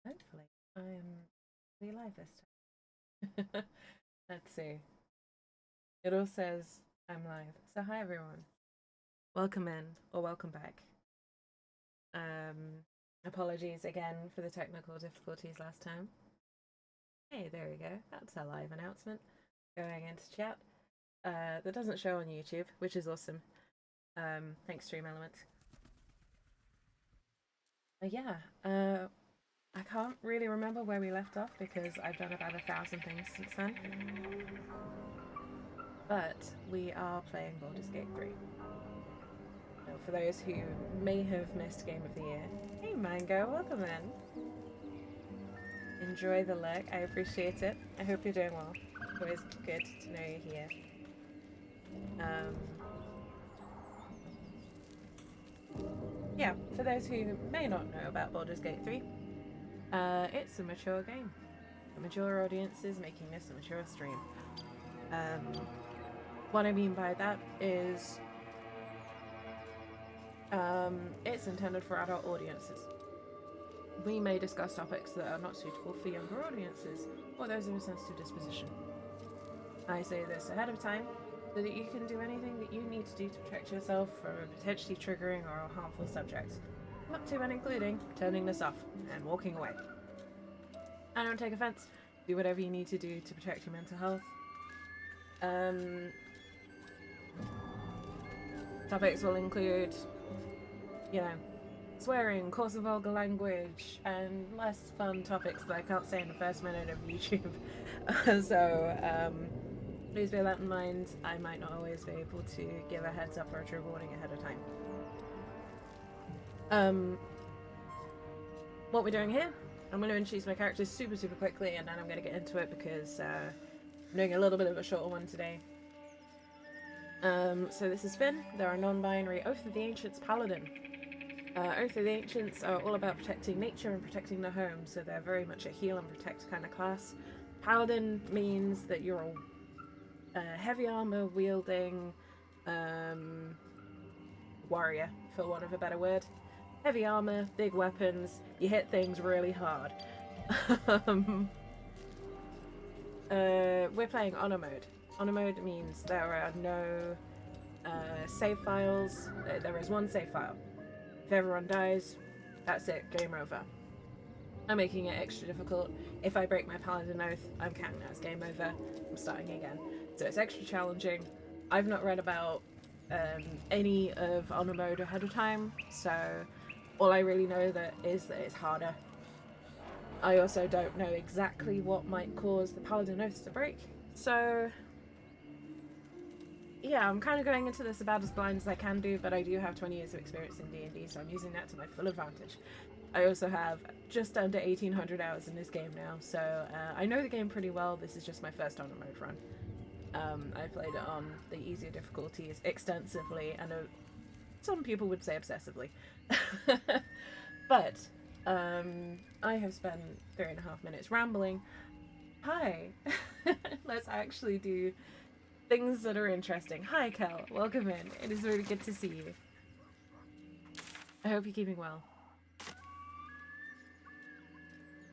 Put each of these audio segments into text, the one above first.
Hopefully, I'm really live this time. Let's see. It all says I'm live. So hi everyone. Welcome in or welcome back. Apologies again for the technical difficulties last time. Hey, there we go. That's a live announcement going into chat. That doesn't show on YouTube, which is awesome. Thanks, Stream Elements. Yeah, I can't really remember where we left off because I've done about 1,000 things since then. But we are playing Baldur's Gate 3. So for those who may have missed Game of the Year, hey Mango, welcome in. Enjoy the lurk, I appreciate it. I hope you're doing well. Always good to know you're here. Yeah, for those who may not know about Baldur's Gate 3, it's a mature game. A mature audience is making this a mature stream. What I mean by that is it's intended for adult audiences. We may discuss topics that are not suitable for younger audiences or those of a sensitive disposition. I say this ahead of time so that you can do anything that you need to do to protect yourself from a potentially triggering or harmful subject, up to and including turning this off and walking away. I don't take offense. Do whatever you need to do to protect your mental health. Topics will include, you know, swearing, coarse and vulgar language, and less fun topics that I can't say in the first minute of YouTube. So, please bear that in mind. I might not always be able to give a heads up or a trigger warning ahead of time. What we're doing here, I'm going to introduce my characters super quickly, and then I'm going to get into it because I'm doing a little bit of a shorter one today. So this is Finn. They're a non-binary Oath of the Ancients Paladin. Oath of the Ancients are all about protecting nature and protecting the home, so they're very much a heal and protect kind of class. Paladin means that you're a heavy armor wielding warrior, for want of a better word. Heavy armor, big weapons, you hit things really hard. We're playing honor mode. Honor mode means there are no save files. There is one save file. If everyone dies, that's it, game over. I'm making it extra difficult. If I break my Paladin Oath, I'm counting as game over. I'm starting again. So it's extra challenging. I've not read about any of honor mode ahead of time, so all I really know is that it's harder. I also don't know exactly what might cause the Paladin Oaths to break, so yeah, I'm kind of going into this about as blind as I can do, but I do have 20 years of experience in D&D, so I'm using that to my full advantage. I also have just under 1,800 hours in this game now, so I know the game pretty well. This is just my first honor mode run. I played it on the easier difficulties extensively, and some people would say obsessively. But I have spent 3.5 minutes rambling. Hi! Let's actually do things that are interesting. Hi, Kel. Welcome in. It is really good to see you. I hope you're keeping well.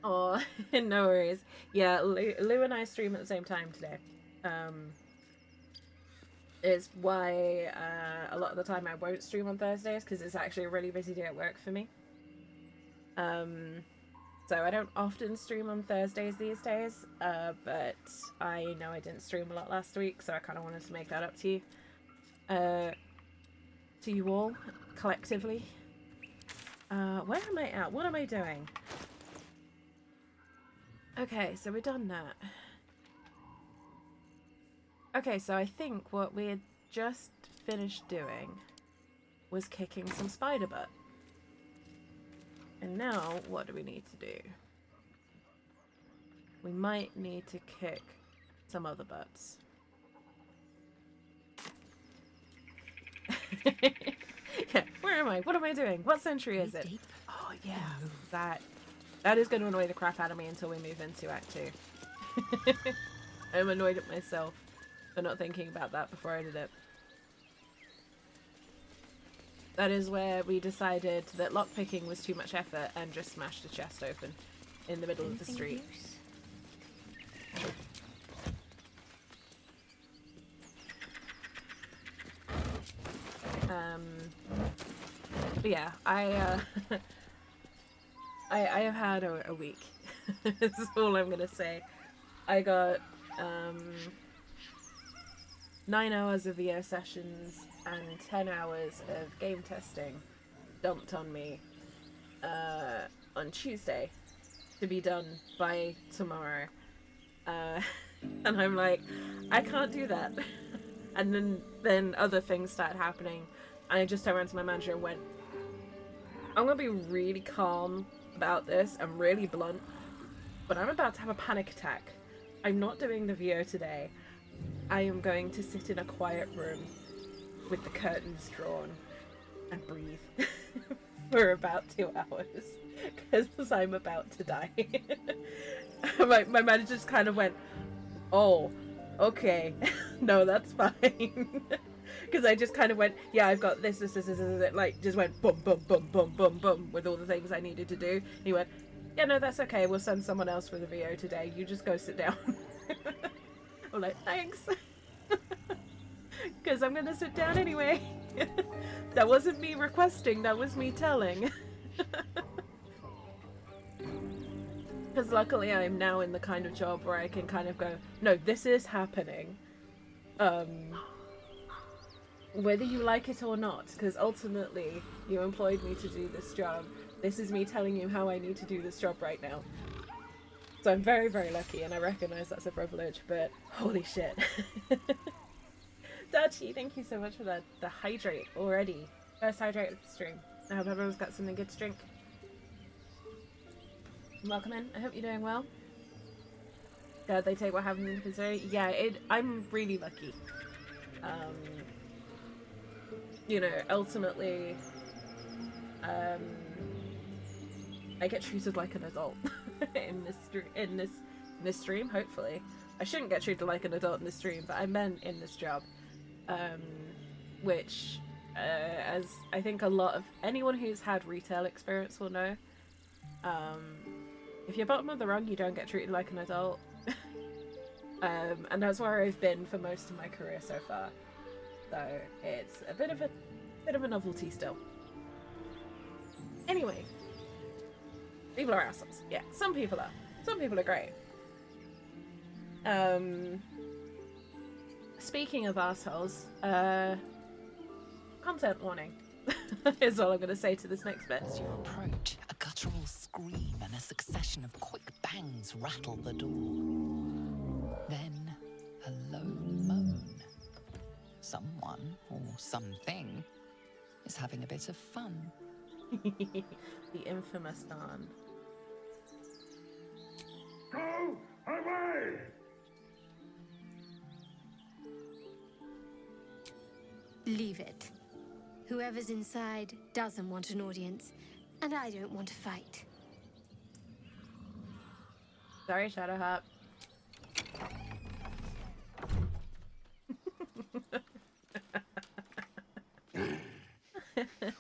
Oh, no worries. Yeah, Lou and I stream at the same time today. It's why a lot of the time I won't stream on Thursdays, because it's actually a really busy day at work for me. So I don't often stream on Thursdays these days, but I know I didn't stream a lot last week, so I kind of wanted to make that up to you. To you all, collectively. Where am I at? What am I doing? Okay, so we've done that. Okay, so I think what we had just finished doing was kicking some spider butt. And now, what do we need to do? We might need to kick some other butts. Yeah, where am I? What am I doing? What century is it? Oh yeah, that is going to annoy the crap out of me until we move into Act 2. I'm annoyed at myself for not thinking about that before I did it. That is where we decided that lockpicking was too much effort and just smashed the chest open. in the middle of the Anything street. use? But yeah, I have had a week. That's all I'm gonna say. I got 9 hours of VO sessions and 10 hours of game testing dumped on me on Tuesday to be done by tomorrow. And I'm like, I can't do that. And then other things started happening, and I just turned around to my manager and went, I'm gonna be really calm about this and really blunt, but I'm about to have a panic attack. I'm not doing the VO today. I am going to sit in a quiet room with the curtains drawn and breathe for about 2 hours because I'm about to die. My manager just kind of went, oh, okay, no, that's fine. Because I just kind of went, yeah, I've got this, like, just went boom, boom, boom, boom, boom, boom, with all the things I needed to do. He went, yeah, no, that's okay, we'll send someone else for the VO today, you just go sit down. I'm like, thanks. Because I'm gonna sit down anyway. That wasn't me requesting, that was me telling. Because luckily I'm now in the kind of job where I can kind of go, no, this is happening. Whether you like it or not, because ultimately you employed me to do this job. This is me telling you how I need to do this job right now. So I'm very, very lucky, and I recognize that's a privilege, but holy shit. Dachi, thank you so much for the hydrate already. First hydrate of the stream. I hope everyone's got something good to drink. Welcome in. I hope you're doing well. Glad they take what happens into consideration. Yeah, I'm really lucky. You know, ultimately, I get treated like an adult in this stream. Hopefully, I shouldn't get treated like an adult in this stream, but I meant in this job, which, as I think a lot of anyone who's had retail experience will know, if you're bottom of the rung, you don't get treated like an adult, and that's where I've been for most of my career so far. So it's a bit of a novelty still. Anyway, people are assholes. Yeah, some people are. Some people are great. Speaking of assholes, content warning is all I'm going to say to this next bit. As you approach, a guttural scream and a succession of quick bangs rattle the door. Then, a low moan. Someone, or something, is having a bit of fun. The infamous Don. Go away! Leave it. Whoever's inside doesn't want an audience, and I don't want to fight. Sorry, Shadowheart.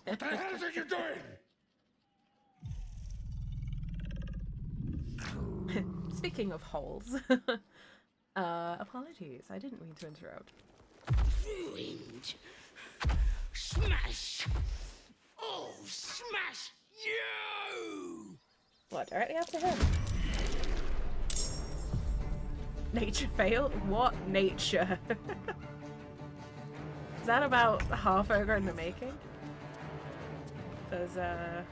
What the hell are you doing? Speaking of holes, apologies, I didn't mean to interrupt. Ruined. Smash! Oh, smash you! What, directly after him? Nature failed? What nature? Is that about half over in the making? There's I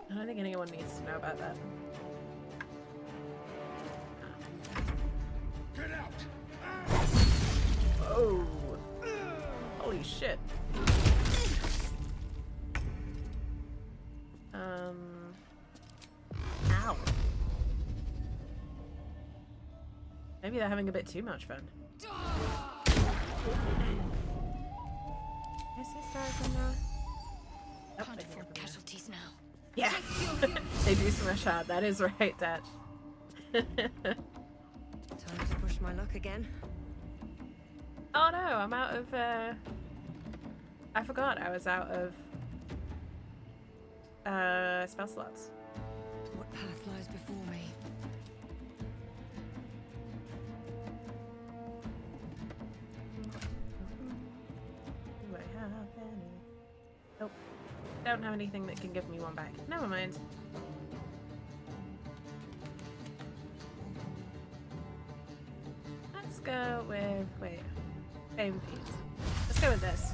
don't think anyone needs to know about that. Get out! Oh! Holy shit. Ow. Maybe they're having a bit too much fun. Is this from there? Oh, Can't afford casualties now. yeah! They do smash hard, that is right, Dad. Time to push my luck again. Oh no, I'm out of, I forgot I was out of spell slots. What path lies before me? Do I have any? Nope. Don't have anything that can give me one back. Never mind. Let's go with... wait. Fame feats. Let's go with this.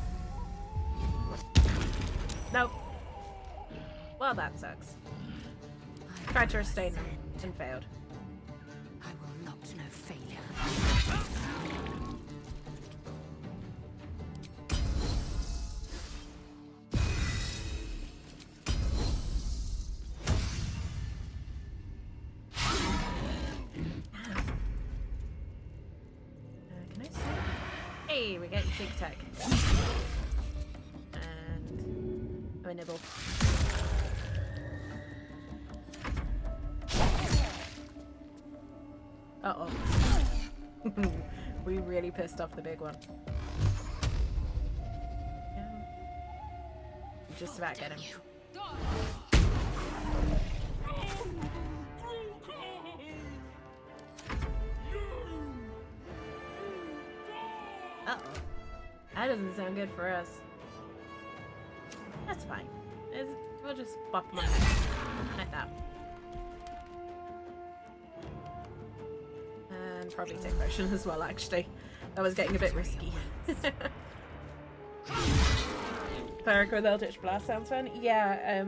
Nope. Well, that sucks. Tried to restrain them and failed. I will not know failure. Can I see? Hey, we get big tech. And a nibble. Uh-oh. We really pissed off the big one. Yeah. Just about get him. Uh-oh. That doesn't sound good for us. That's fine. We'll just bop them up like that. And probably take potion as well, actually. That was getting a bit risky. Cleric with Eldritch Blast sounds fun. Yeah,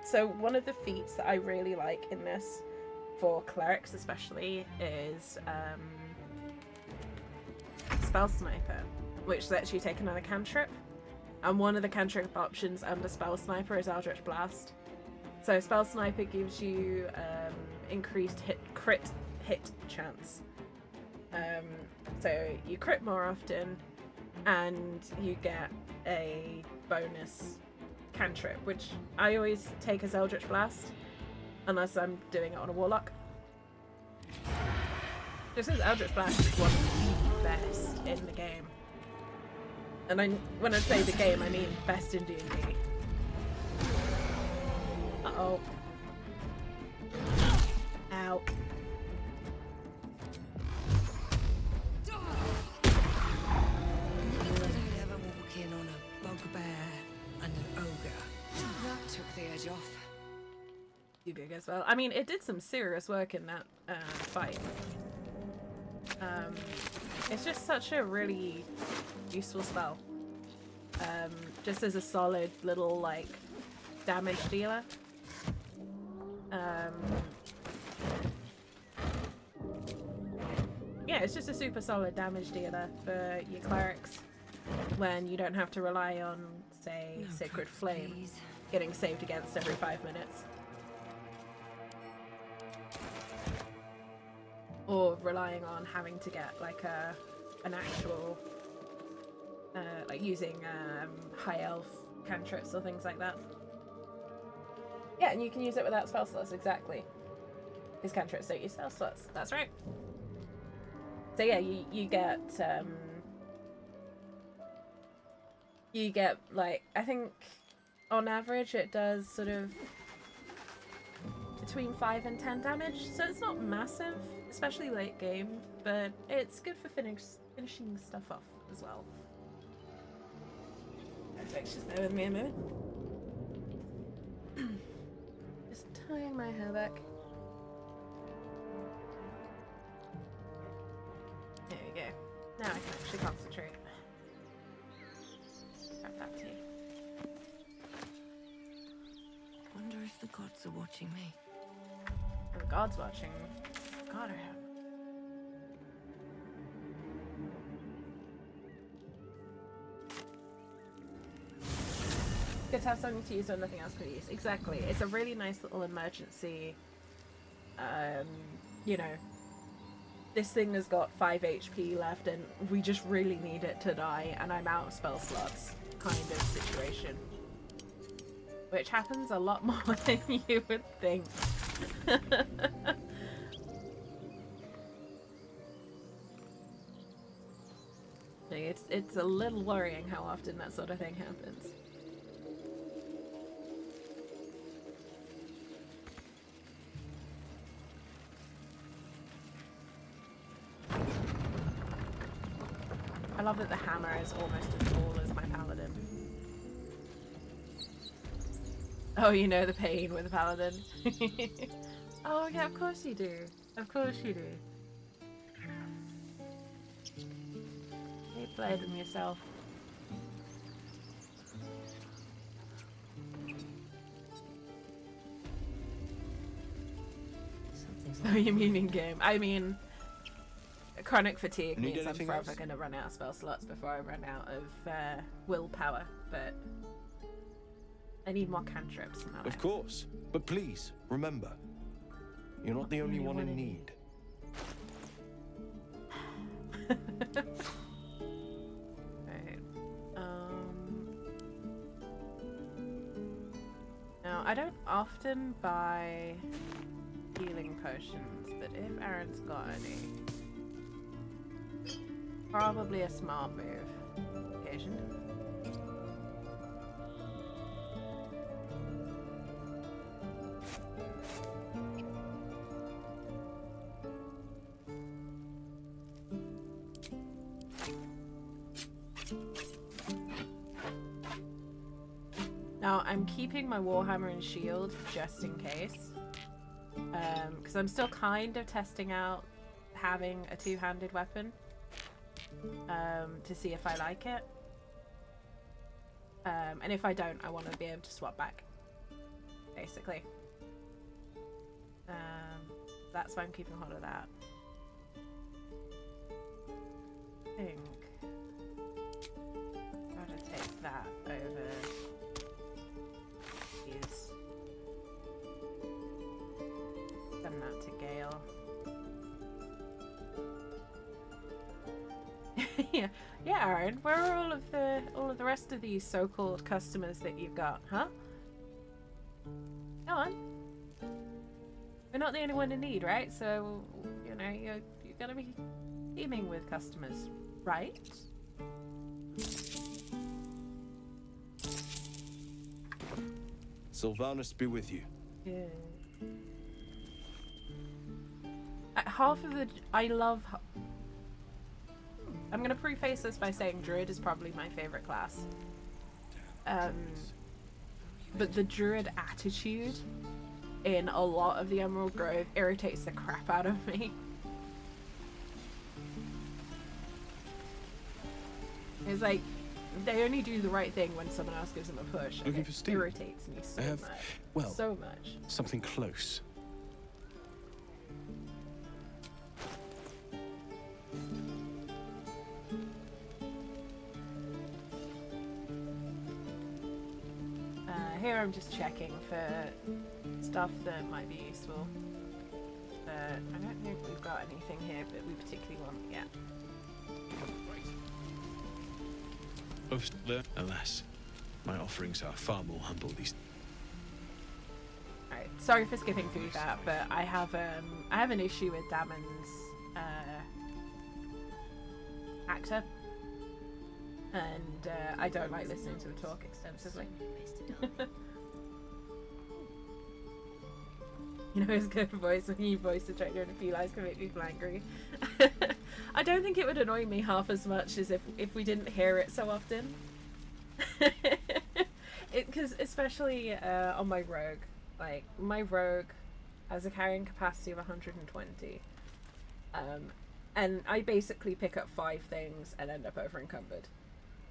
so one of the feats that I really like in this, for clerics especially, is Spell Sniper, which lets you take another cantrip. And one of the cantrip options under Spell Sniper is Eldritch Blast. So Spell Sniper gives you increased crit hit chance. So you crit more often, and you get a bonus cantrip, which I always take as Eldritch Blast, unless I'm doing it on a Warlock. Just as Eldritch Blast is one of the best in the game. And when I say the game, I mean best in D&D. Uh-oh. Ow. If I don't ever walk in on a bugbear and an ogre, that took the edge off. You big as well. I mean, it did some serious work in that fight. It's just such a really useful spell. Just as a solid little, like, damage dealer. Yeah, it's just a super solid damage dealer for your clerics when you don't have to rely on, say, Sacred Flame Please. getting saved against every 5 minutes. Or relying on having to get like an actual like using high elf cantrips or things like that. Yeah, and you can use it without spell slots, exactly. His cantrips don't use spell slots. That's right. So yeah, you get like, I think on average it does sort of between 5 and 10 damage, so it's not massive, especially late game, but it's good for finishing stuff off as well. Perfect, just bear with me a minute. Just tying my hair back. There we go. Now I can actually concentrate. Grab that tea. Wonder if the gods are watching me. The gods watching. God, I have. Good to have something to use when nothing else could use. Exactly. It's a really nice little emergency. You know, this thing has got 5 HP left and we just really need it to die and I'm out of spell slots kind of situation. Which happens a lot more than you would think. It's a little worrying how often that sort of thing happens. I love that the hammer is almost as tall as my paladin. Oh, you know the pain with a paladin. Oh yeah, of course you do. Of course you do. Keep blading yourself. Oh, you mean in game? I mean, chronic fatigue Need means I'm anything forever else? going to run out of spell slots before I run out of willpower, but I need more cantrips in my Of life. course. But please, remember, you're not the only one in need. Right. Now, I don't often buy healing potions, but if Aaron's got any, probably a smart move. Occasion. Now, I'm keeping my Warhammer and shield just in case. Because I'm still kind of testing out having a two-handed weapon. To see if I like it. And if I don't, I want to be able to swap back. Basically. That's why I'm keeping hold of that. I think I'm going to take that over these. Send that to Gale. Yeah, yeah, Aaron. Where are all of the rest of these so-called customers that you've got, huh? Go on. We're not the only one in need, right? So you know you're gonna be teeming with customers, right? Sylvanus be with you. Yeah. Half of the I love. I'm gonna preface this by saying Druid is probably my favorite class. But the Druid attitude in a lot of the Emerald Grove irritates the crap out of me. It's like they only do the right thing when someone else gives them a push. Looking for It steam? irritates me so I have, much. well, So much. something close. Here I'm just checking for stuff that might be useful. But I don't think we've got anything here that we particularly want yet. Alas, my offerings are far more humble these. Alright, sorry for skipping through that, but I have an issue with Damon's actor. And I don't like listening to him talk extensively. You know his good voice when you voice the trainer and a few lies can make people angry. I don't think it would annoy me half as much as if we didn't hear it so often. Because especially on my rogue, like my rogue has a carrying capacity of 120, and I basically pick up 5 things and end up over encumbered.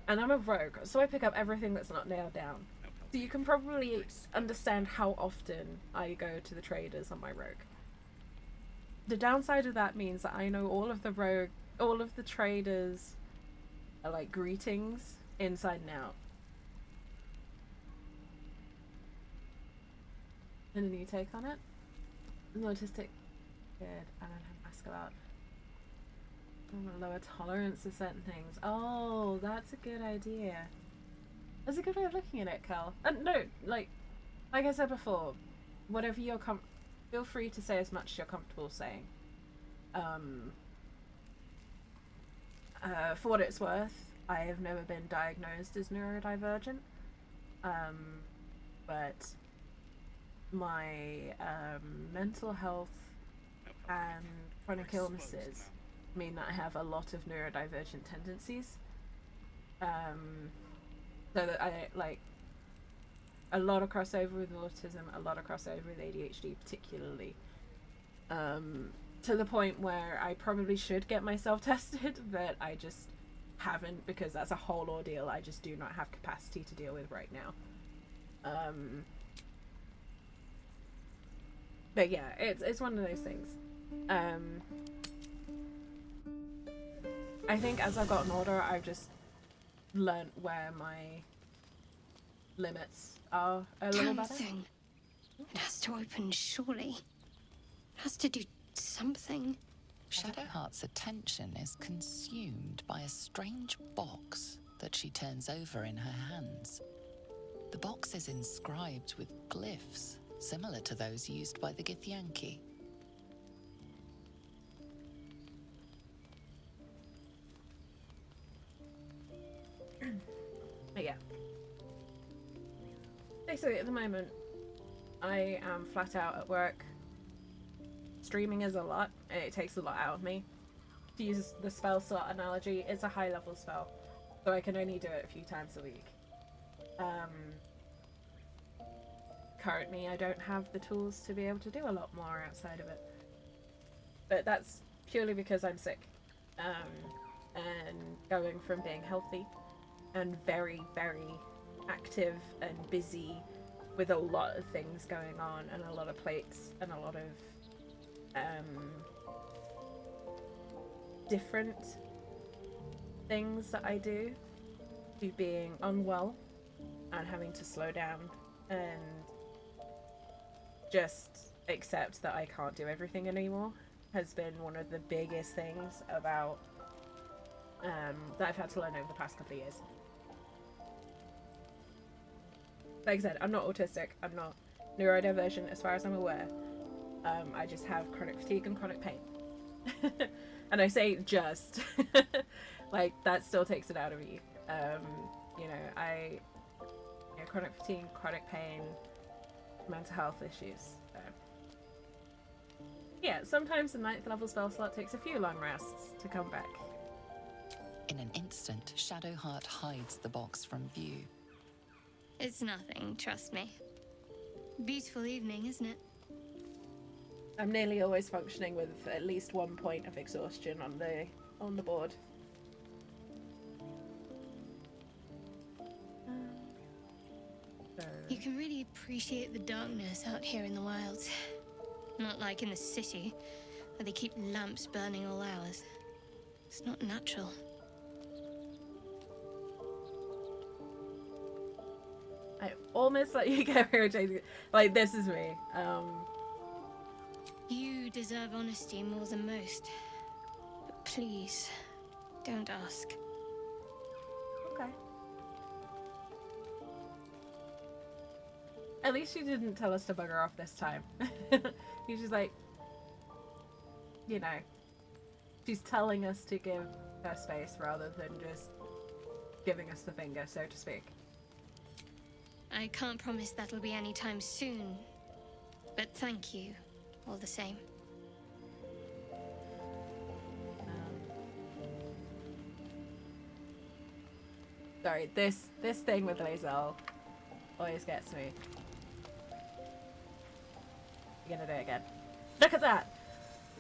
And I'm a rogue, so I pick up everything that's not nailed down. So you can probably understand how often I go to the traders on my rogue. The downside of that means that I know all of the traders are like greetings inside and out. And a new take on it? An autistic kid, I don't have Mascalot. Lower tolerance to certain things. Oh, that's a good idea. That's a good way of looking at it, Cal. And no, like I said before, whatever you're feel free to say as much as you're comfortable saying. For what it's worth, I have never been diagnosed as neurodivergent. But my mental health and chronic illnesses mean that I have a lot of neurodivergent tendencies. So that I like a lot of crossover with autism, a lot of crossover with ADHD particularly. To the point where I probably should get myself tested, but I just haven't, because that's a whole ordeal I just do not have capacity to deal with right now. But yeah, it's one of those things. I think as I've gotten older, I've just learnt where my limits are a little better. Something. It has to open, surely. It has to do something. Shadowheart's attention is consumed by a strange box that she turns over in her hands. The box is inscribed with glyphs similar to those used by the Githyanki. But yeah. Basically, at the moment, I am flat out at work. Streaming is a lot, and it takes a lot out of me. To use the spell slot analogy, it's a high level spell, so I can only do it a few times a week. Currently, I don't have the tools to be able to do a lot more outside of it. But that's purely because I'm sick. And going from being healthy and very, very active and busy with a lot of things going on and a lot of plates and a lot of different things that I do, to being unwell and having to slow down and just accept that I can't do everything anymore has been one of the biggest things about that I've had to learn over the past couple of years. Like I said, I'm not autistic, I'm not neurodivergent as far as I'm aware. I just have chronic fatigue and chronic pain. And I say just, like that still takes it out of you. Chronic fatigue, chronic pain, mental health issues. Yeah, sometimes the 9th level spell slot takes a few long rests to come back. In an instant, Shadowheart hides the box from view. It's nothing, trust me. Beautiful evening, isn't it? I'm nearly always functioning with at least 1 point of exhaustion on the board. You can really appreciate the darkness out here in the wilds. Not like in the city, where they keep lamps burning all hours. It's not natural. I almost let you get irritated. Like, this is me. You deserve honesty more than most. But please, don't ask. Okay. At least you didn't tell us to bugger off this time. You're just like, she's telling us to give her space rather than just giving us the finger, so to speak. I can't promise that'll be anytime soon, but thank you, all the same. Sorry, this thing with Lae'zel always gets me. You're gonna do it again. Look at that!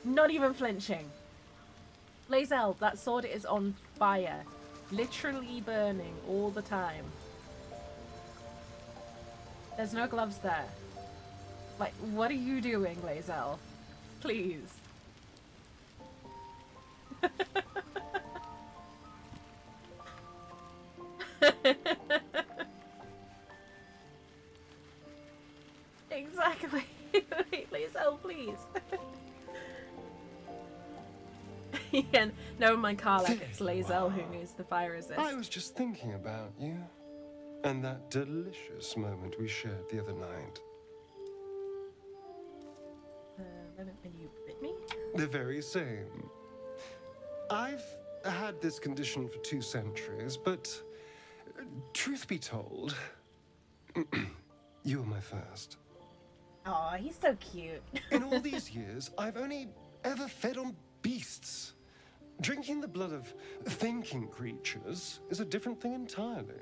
Not even flinching. Lae'zel, that sword is on fire. Literally burning all the time. There's no gloves there. Like, what are you doing, Lae'zel? Please. Exactly. Lae'zel, please. Yeah, never mind Karlach, it's Lae'zel who needs the fire resist. I was just thinking about you and that delicious moment we shared the other night. When you bit me? The very same. I've had this condition for 2 centuries, but truth be told, you were my first. Aw, he's so cute. In all these years, I've only ever fed on beasts. Drinking the blood of thinking creatures is a different thing entirely.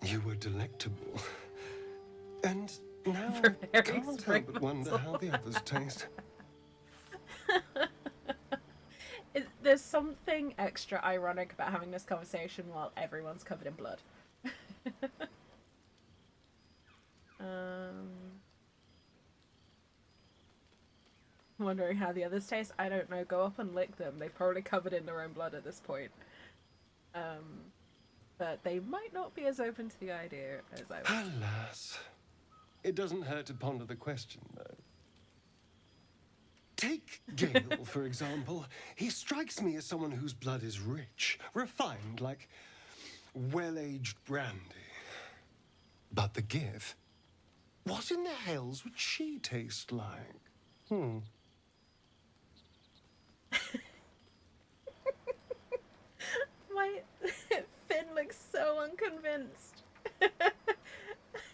You were delectable. And now I Very can't help but wonder how the others taste. There's something extra ironic about having this conversation while everyone's covered in blood. Wondering how the others taste. I don't know. Go up and lick them. They're probably covered in their own blood at this point. But they might not be as open to the idea as I was. Alas. It doesn't hurt to ponder the question, though. Take Gale, for example. He strikes me as someone whose blood is rich, refined, like well-aged brandy. But the Gith? What in the hells would she taste like? My Finn looks so unconvinced.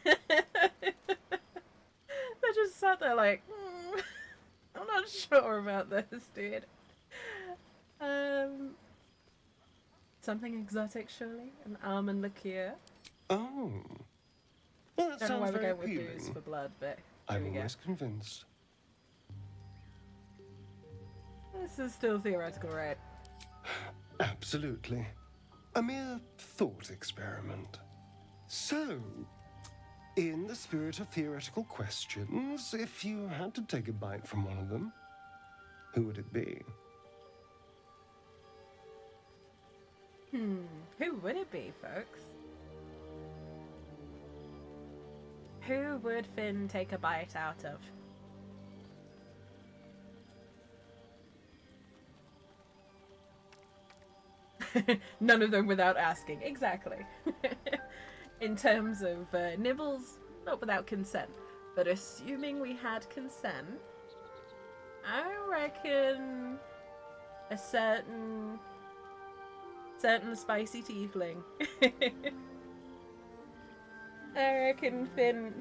They just sat there like, I'm not sure about this, dude. Something exotic, surely? An almond liqueur? Oh. Well, that Don't know why sounds we're very going with booze appealing. for blood, but here I'm we go. almost convinced. This is still theoretical, right? Absolutely. A mere thought experiment. So, in the spirit of theoretical questions, if you had to take a bite from one of them, who would it be? Who would it be, folks? Who would Finn take a bite out of? None of them without asking. Exactly. In terms of nibbles, not without consent. But assuming we had consent, I reckon a certain spicy tiefling. I reckon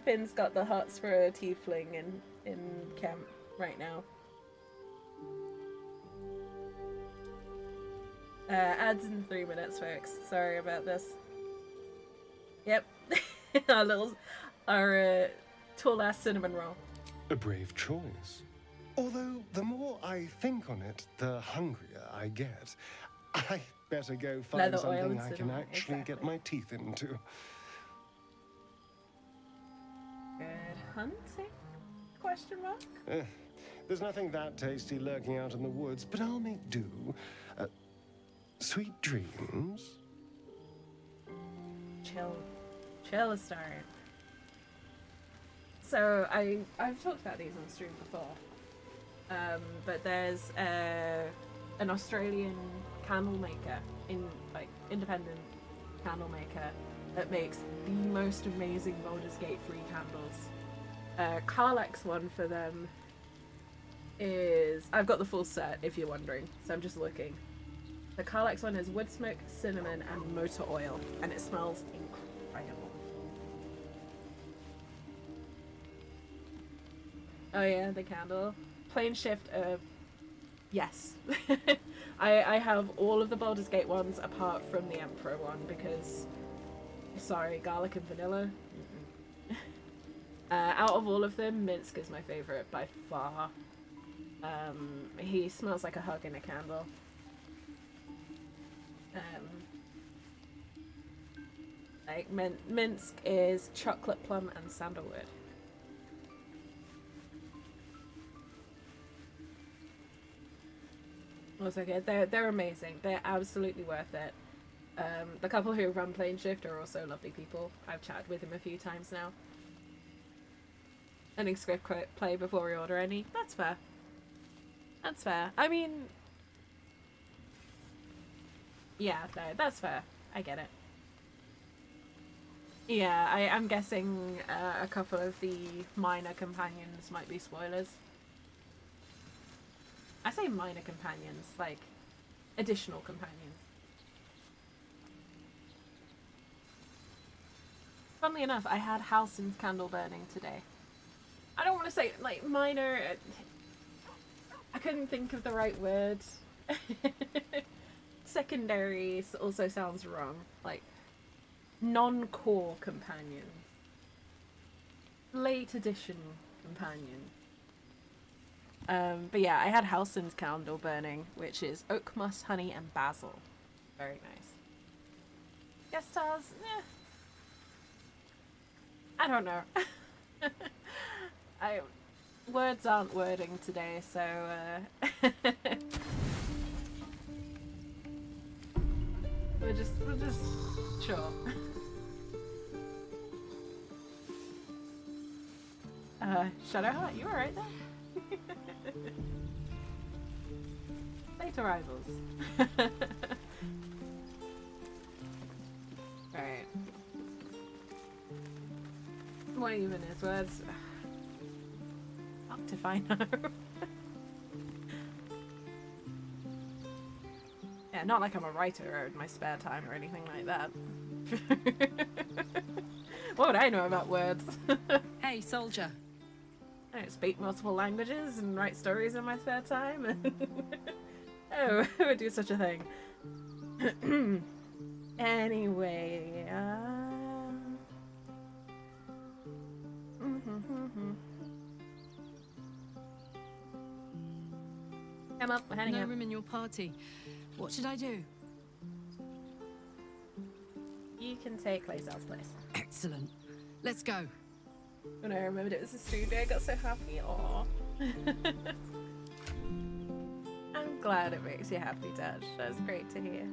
Finn's got the hots for a tiefling in camp right now. Ads in 3 minutes, folks. Sorry about this. Yep. our tall ass cinnamon roll. A brave choice. Although, the more I think on it, the hungrier I get. I better go find Leather, oil, something and I can cinnamon, actually get exactly. my teeth into. Good hunting? Question mark? There's nothing that tasty lurking out in the woods, but I'll make do. Sweet dreams. Chill, Starry. So I've talked about these on stream before, but there's an Australian candle maker, independent candle maker that makes the most amazing Baldur's Gate 3 candles. Karlach's one for them is, I've got the full set if you're wondering, so I'm just looking. The Karlach's one is wood smoke, cinnamon, and motor oil, and it smells incredible. Oh yeah, the candle. Plane shift, yes. I have all of the Baldur's Gate ones apart from the Emperor one because, sorry, garlic and vanilla. Out of all of them, Minsk is my favorite by far. He smells like a hug in a candle. Minsk is chocolate plum and sandalwood. Also good. They're amazing. They're absolutely worth it. The couple who run Plane Shift are also lovely people. I've chatted with them a few times now. Ending script play before we order any. That's fair. That's fair. I mean, yeah, no, that's fair. I get it. Yeah, I'm guessing a couple of the minor companions might be spoilers. I say minor companions, like additional companions. Funnily enough, I had Halsin's candle burning today. I don't want to say like minor. I couldn't think of the right word. secondary also sounds wrong. Like, non-core companion. Late edition companion. But yeah, I had Halsin's candle burning, which is oak moss, honey, and basil. Very nice. Guest stars? Eh. I don't know. Words aren't wording today, so we're just sure. Shadowheart, you alright there? Late arrivals. Right. What even is words? Fuck if I know. Yeah, not like I'm a writer in my spare time or anything like that. What would I know about words? Hey, soldier. I don't speak multiple languages and write stories in my spare time. Oh, who would do such a thing? Anyway, come up, we're heading No up. room in your party. What should I do? You can take Laysel's place. Excellent. Let's go. When I remembered it was a stream day, I got so happy. Aww. I'm glad it makes you happy, Dad. That's great to hear.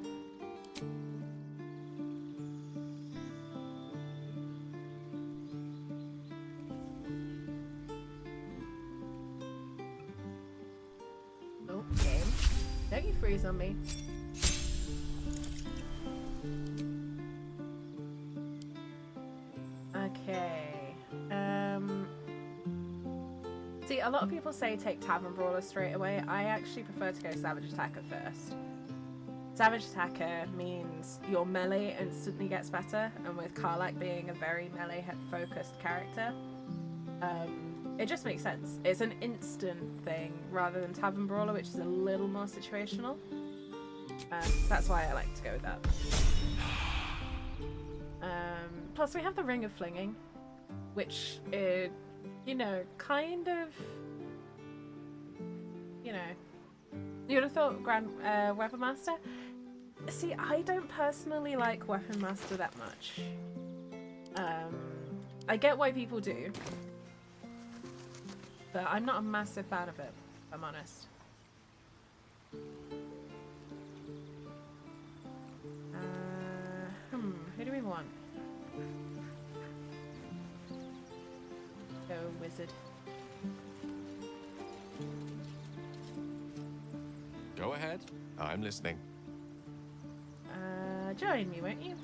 Oh, game. Don't you freeze on me. Okay. See, a lot of people say take Tavern Brawler straight away. I actually prefer to go Savage Attacker first. Savage Attacker means your melee instantly gets better, and with Karlak being a very melee-focused character, it just makes sense. It's an instant thing rather than Tavern Brawler, which is a little more situational. That's why I like to go with that. Plus, we have the Ring of Flinging, which is, you know, kind of, you know, you would have thought Weapon Master. See, I don't personally like Weapon Master that much. I get why people do, but I'm not a massive fan of it, if I'm honest. Who do we want? Go, wizard. Go ahead. I'm listening. Join me, won't you?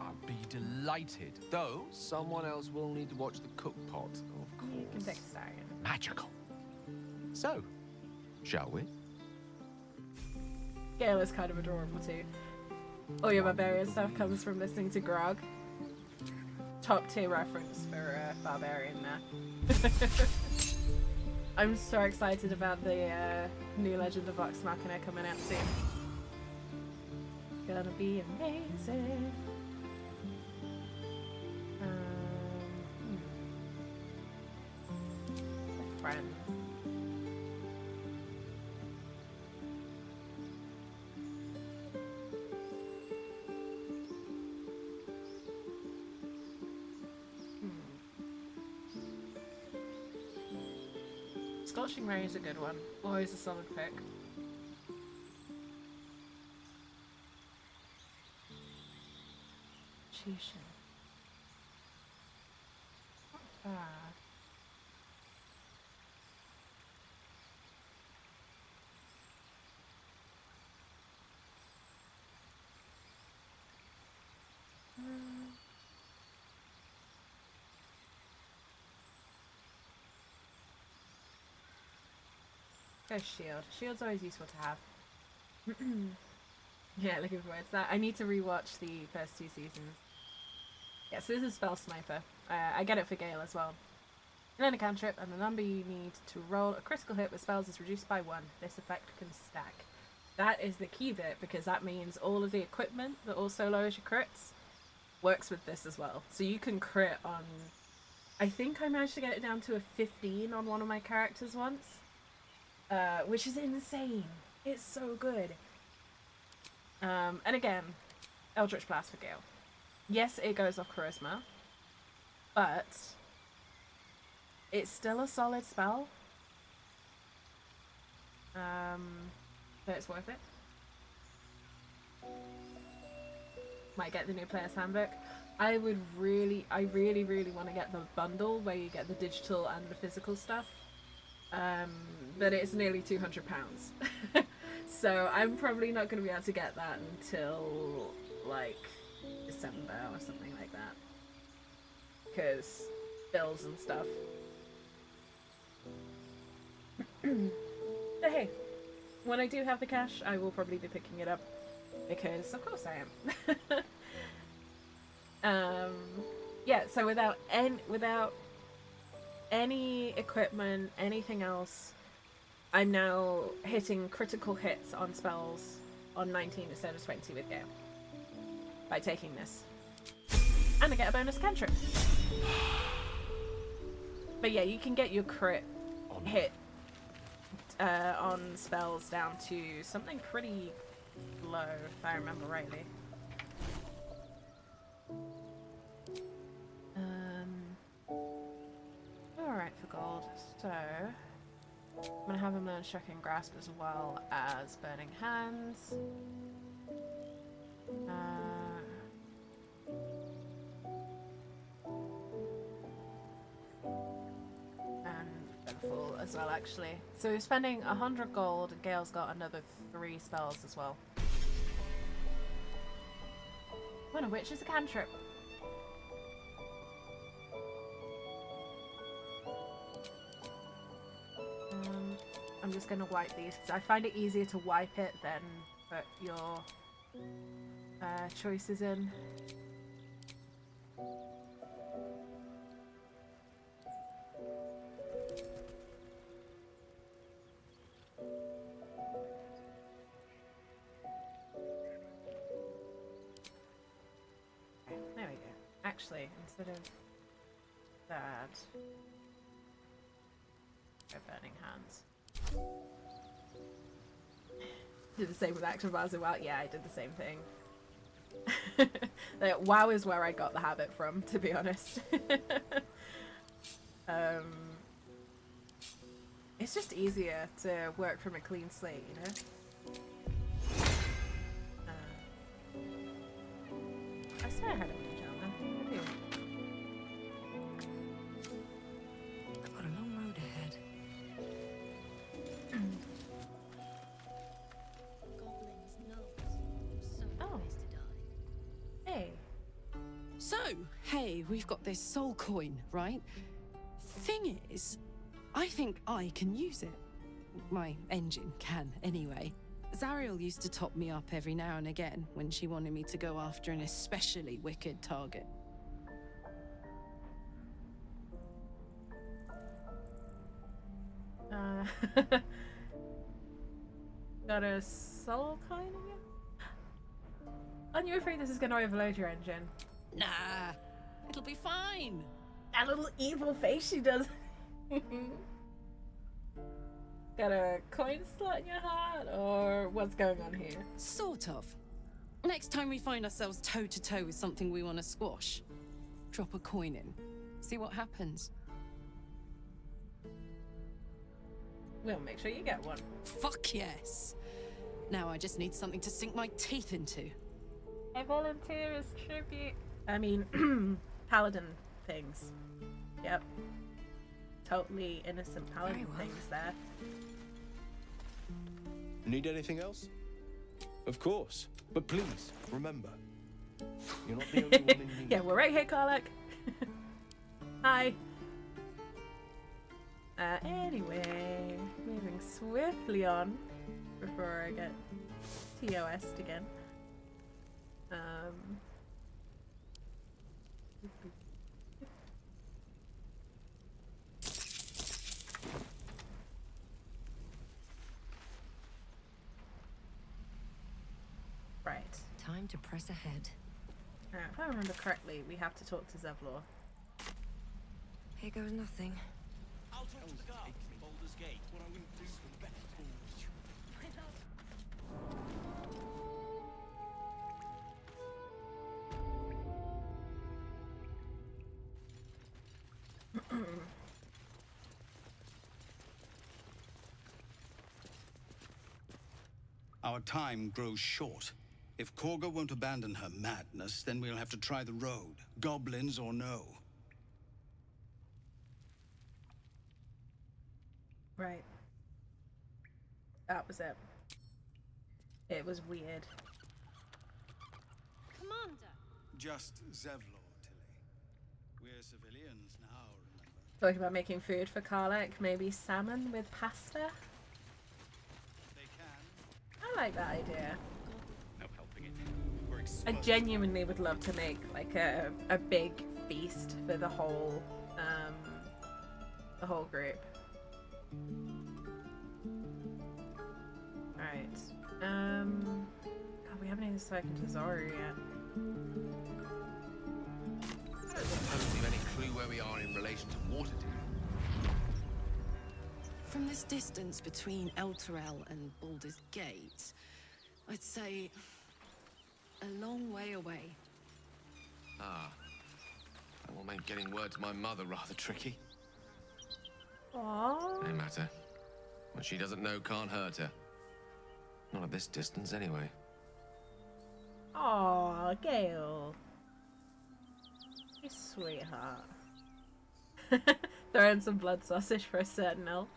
I'd be delighted. Though, someone else will need to watch the cook pot, of You can course. take Starion. Magical. So, shall we? Gale is kind of adorable too. All your barbarian stuff comes from listening to Grog. Top tier reference for barbarian there. I'm so excited about the new Legend of Vox Machina coming out soon. Gonna be amazing. A friend. Scorching Ray is a good one. Always a solid pick. Chisha. Not bad. Go shield. Shield's always useful to have. Yeah, looking forward to that. I need to rewatch the first 2 seasons. Yeah, so this is Spell Sniper. I get it for Gale as well. You learn a cantrip, and the number you need to roll a critical hit with spells is reduced by 1. This effect can stack. that is the key bit, because that means all of the equipment that also lowers your crits works with this as well. So you can crit on... I think I managed to get it down to a 15 on one of my characters once. Which is insane. It's so good. And again, Eldritch Blast for Gale. Yes, it goes off Charisma, but it's still a solid spell. So it's worth it. Might get the new player's handbook. I really want to get the bundle where you get the digital and the physical stuff. But it's nearly £200. So I'm probably not going to be able to get that until like December or something like that. Because bills and stuff. But hey, when I do have the cash, I will probably be picking it up. Because of course I am. Yeah, so without any equipment, anything else, I'm now hitting critical hits on spells on 19 instead of 20 with Gale. By taking this. And I get a bonus cantrip. But yeah, you can get your crit hit on spells down to something pretty low, if I remember rightly. Alright for gold, so I'm gonna have him learn Shocking Grasp as well as Burning Hands. And Benfall as well, actually. So we're spending 100 gold, and Gale's got another 3 spells as well. One of which is a cantrip. I'm just going to wipe these because I find it easier to wipe it than put your choices in. Okay, there we go. Actually, instead of that, go Burning Hands. Did the same with Action Bars as well. Yeah, I did the same thing. WoW is where I got the habit from, to be honest. It's just easier to work from a clean slate, you know? I swear I had a mage armor. I do. I've got a long road ahead. Goblins, gnolls, so Oh. nice to die. Hey. So, hey, we've got this soul coin, right? Thing is, I think I can use it. My engine can, anyway. Zariel used to top me up every now and again when she wanted me to go after an especially wicked target. Got a soul coin in you? Aren't you afraid this is going to overload your engine? Nah, it'll be fine. That little evil face she does. Got a coin slot in your heart, or what's going on here? Sort of. Next time we find ourselves toe-to-toe with something we want to squash, drop a coin in. See what happens. We'll make sure you get one. Fuck yes. Now I just need something to sink my teeth into. I volunteer as tribute. I mean, Paladin things. Yep. Totally innocent Paladin Very well. things there. Need anything else? Of course. But please, remember, you're not the only one in need. Yeah, we're right here, Karlak. Hi. Anyway, moving swiftly on before I get TOS'd again. Time to press ahead. Alright, if I remember correctly, we have to talk to Zevlor. Here goes nothing. I'll talk to the guards at Baldur's Gate. What I wouldn't do for the best fools. Our time grows short. If Korga won't abandon her madness, then we'll have to try the road, goblins or no. Right. That was it. It was weird. Commander! Just Zevlor, Tilly. We're civilians now, remember? Talking about making food for Karlach, maybe salmon with pasta? They can. I like that idea. No helping it. We're I genuinely would love to make like a big feast for the whole group. Alright. God, we haven't even spoken to Zoru yet. I don't suppose you've any clue where we are in relation to Waterdeep. From this distance between Elturel and Baldur's Gate, I'd say a long way away. Ah. That will make getting word to my mother rather tricky. Aww. No matter. What she doesn't know can't hurt her. Not at this distance, anyway. Aww, Gale. You sweetheart. Throw in some blood sausage for a certain elf.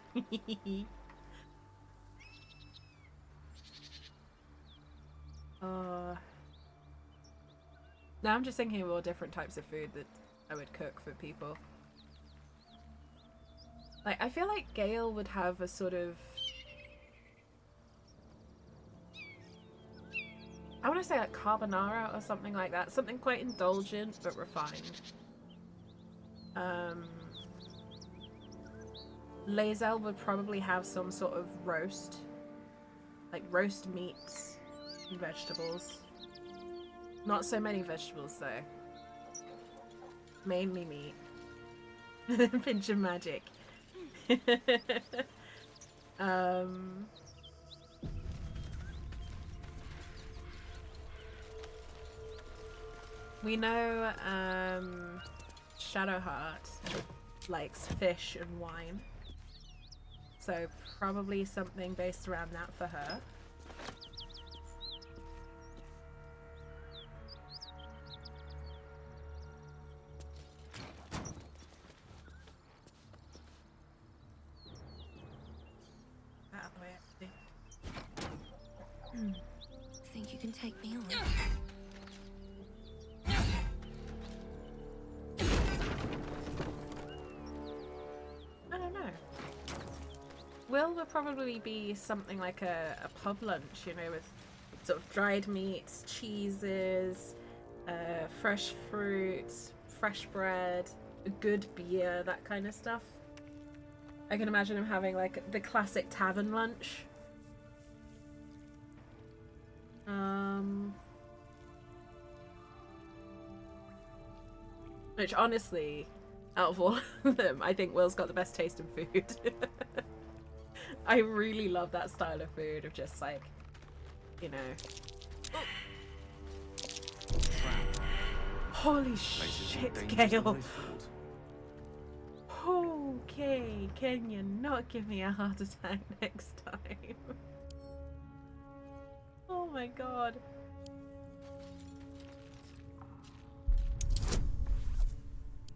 Now I'm just thinking of all different types of food that I would cook for people. Like, I feel like Gale would have a sort of... I want to say like carbonara or something like that. Something quite indulgent but refined. Lae'zel would probably have some sort of roast. Like roast meats and vegetables. Not so many vegetables though. Mainly meat. Pinch of magic. We know Shadowheart likes fish and wine, so probably something based around that for her. Out of the way, actually. Think you can take me on? I don't know. Will probably be something like a pub lunch, you know, with sort of dried meats, cheeses, fresh fruits, fresh bread, a good beer, that kind of stuff. I can imagine him having like the classic tavern lunch. Which honestly, out of all of them, I think Will's got the best taste in food. I really love that style of food, of just like, you know. Holy shit, Gale. Okay, can you not give me a heart attack next time? Oh my god.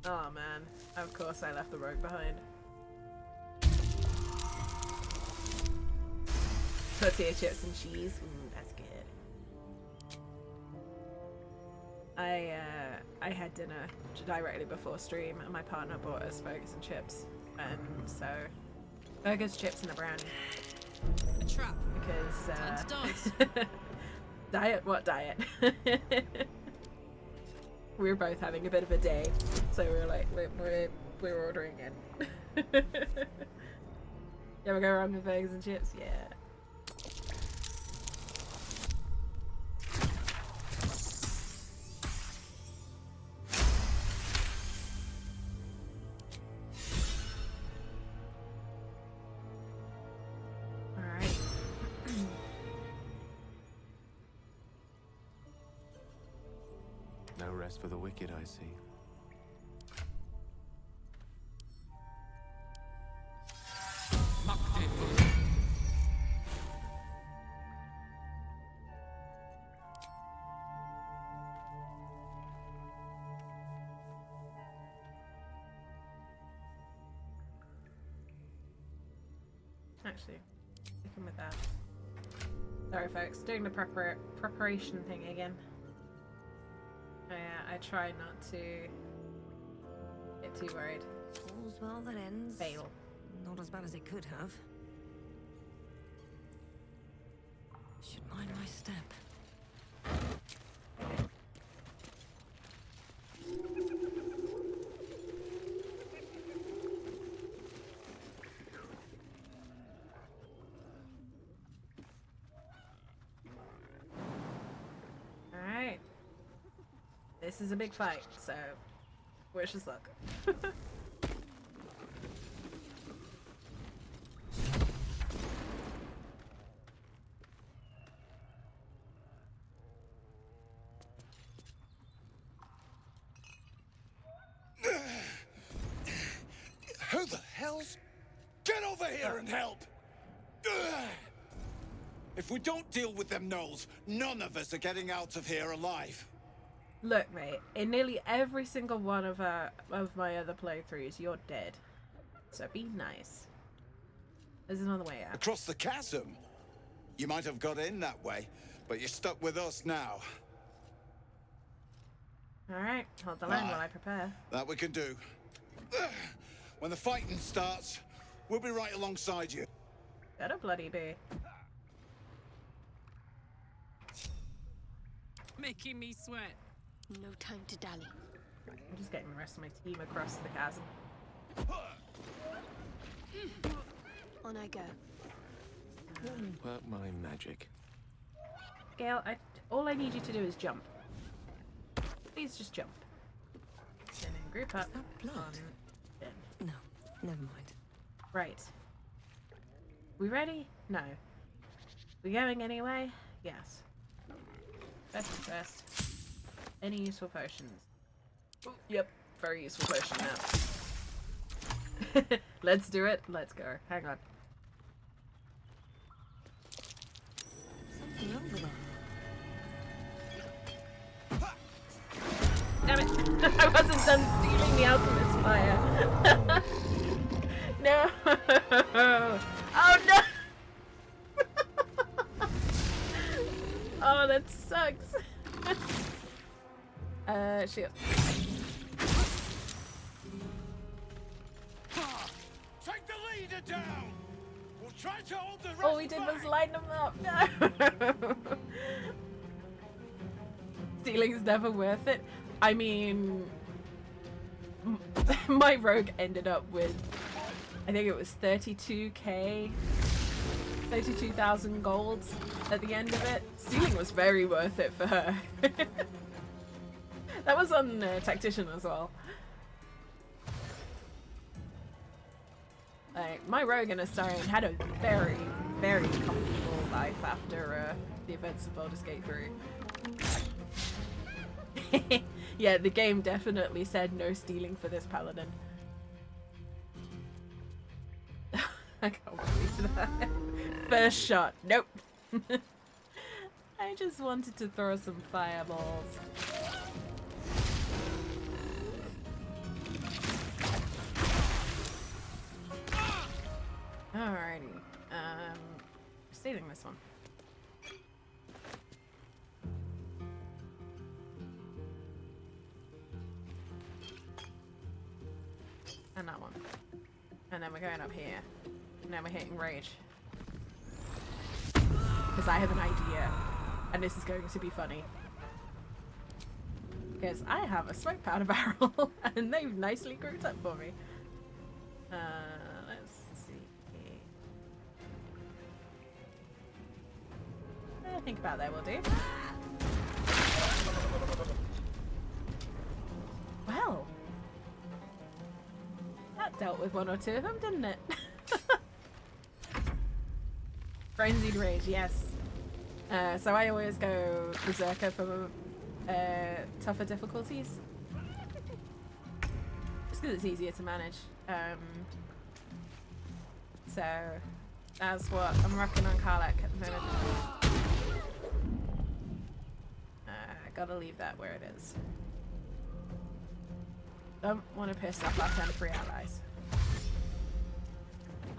Oh man, of course I left the rogue behind. Tortilla chips and cheese, that's good. I had dinner directly before stream and my partner bought us burgers and chips. And so, burgers, chips and a brownie. A trap. Because, Time to dance. Diet? What diet? We were both having a bit of a day, so we were like, we're ordering in. You ever go wrong with burgers and chips? Yeah. No rest for the wicked, I see. Actually, sticking with that. Sorry folks, doing the preparation thing again. Oh yeah, I try not to get too worried. All's well that ends. Fail. Not as bad as it could have. Should mind my step. Alright. This is a big fight, so wish us luck. Who the hell's... Get over here and help! If we don't deal with them gnolls, none of us are getting out of here alive. Look, mate, in nearly every single one of my other playthroughs, you're dead. So be nice. There's another way out. Across the chasm? You might have got in that way, but you're stuck with us now. Alright, hold the line while I prepare. That we can do. When the fighting starts, we'll be right alongside you. Better bloody be. Making me sweat. No time to dally. I'm just getting the rest of my team across the chasm. On I go. Work my magic. Gale, all I need you to do is jump. Please just jump. And then group up. Is that blood? On Ben. No, never mind. Right. We ready? No. We going anyway? Yes. Best first. Any useful potions? Oh, yep, very useful potion now. Let's do it. Let's go. Hang on. Something over there. Damn it! I wasn't done stealing the alchemist fire. No! Oh no! Oh, that sucks. Shield. Take the leader down! We'll try to hold the rest All we did was light them up. No. Stealing's never worth it. I mean, my rogue ended up with, I think it was 32,000 gold at the end of it. Stealing was very worth it for her. That was on Tactician as well. Like, my rogue in Astarion had a very, very comfortable life after the events of Baldur's Gate 3. Yeah, the game definitely said no stealing for this paladin. I can't believe that. First shot. Nope. I just wanted to throw some fireballs. Alrighty. Stealing this one. And that one. And then we're going up here. And then we're hitting rage. Because I have an idea. And this is going to be funny. Because I have a smoke powder barrel. And they've nicely grouped up for me. Let's see. I think about that will do. Well. That dealt with one or two of them, didn't it? Frenzied Rage, yes. So I always go Berserker for tougher difficulties. Just because it's easier to manage. So that's what I'm rocking on Karlach at the moment. Gotta leave that where it is. Don't want to piss off our temporary allies.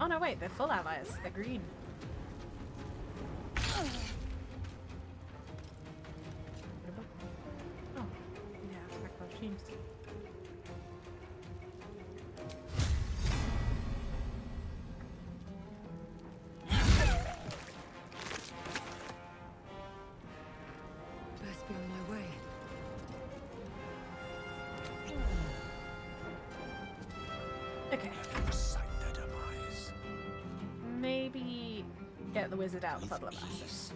Oh no, wait, they're full allies. They're green. Oh, yeah, macro teams. Best be on my way. Okay. Maybe get the wizard out of Puddle of Ashes.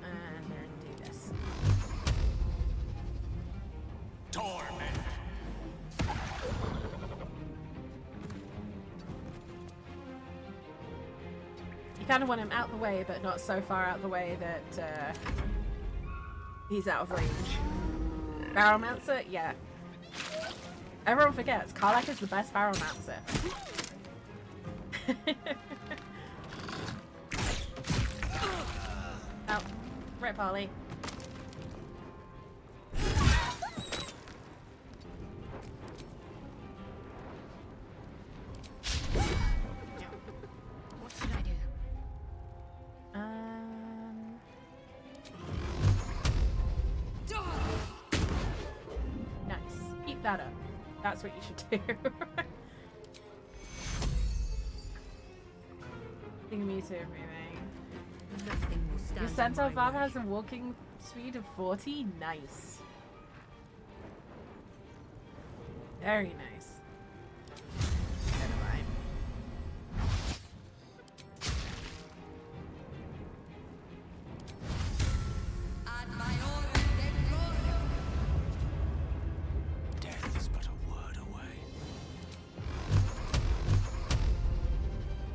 And then do this. Torment. You kind of want him out the way, but not so far out the way that he's out of range. Barrelmancer? Yeah. Everyone forgets, Karlach is the best Barrelmancer. Oh, rip Ollie. What should I do? Nice. Keep that up. That's what you should do. Thingamita moving. Nothing will stand Your in Centaur my Bob way. has a walking speed of 40. Nice. Very nice. Never mind. Death is but a word away.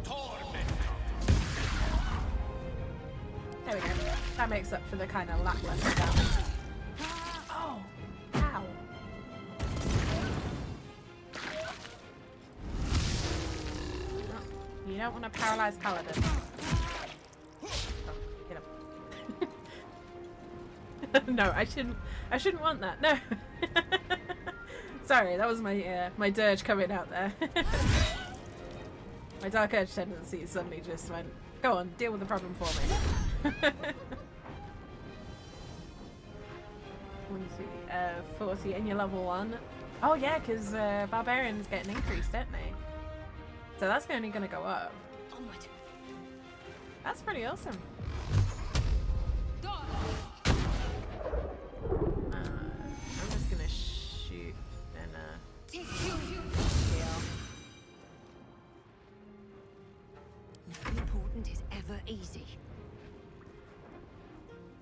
Torment. There we go. That makes up for the kind of lackluster damage. Oh! Ow! Oh, you don't want to paralyze Paladin. Oh, get him. No, I shouldn't want that. No. Sorry, that was my my dirge coming out there. My dark urge tendency suddenly just went, go on, deal with the problem for me. 40 and you're level 1. Oh yeah, because barbarians get an increase, don't they? So that's only going to go up. Onward. That's pretty awesome. I'm just going to shoot and heal. Nothing important is ever easy.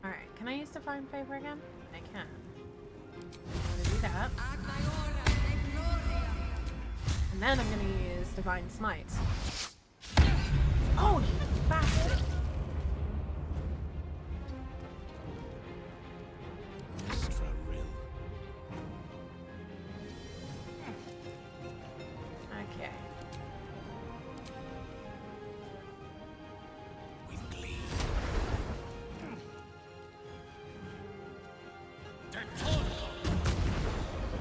Alright, can I use Divine Favor again? I can. I'm going to do that. And then I'm going to use Divine Smite. Oh, you bastard! Okay.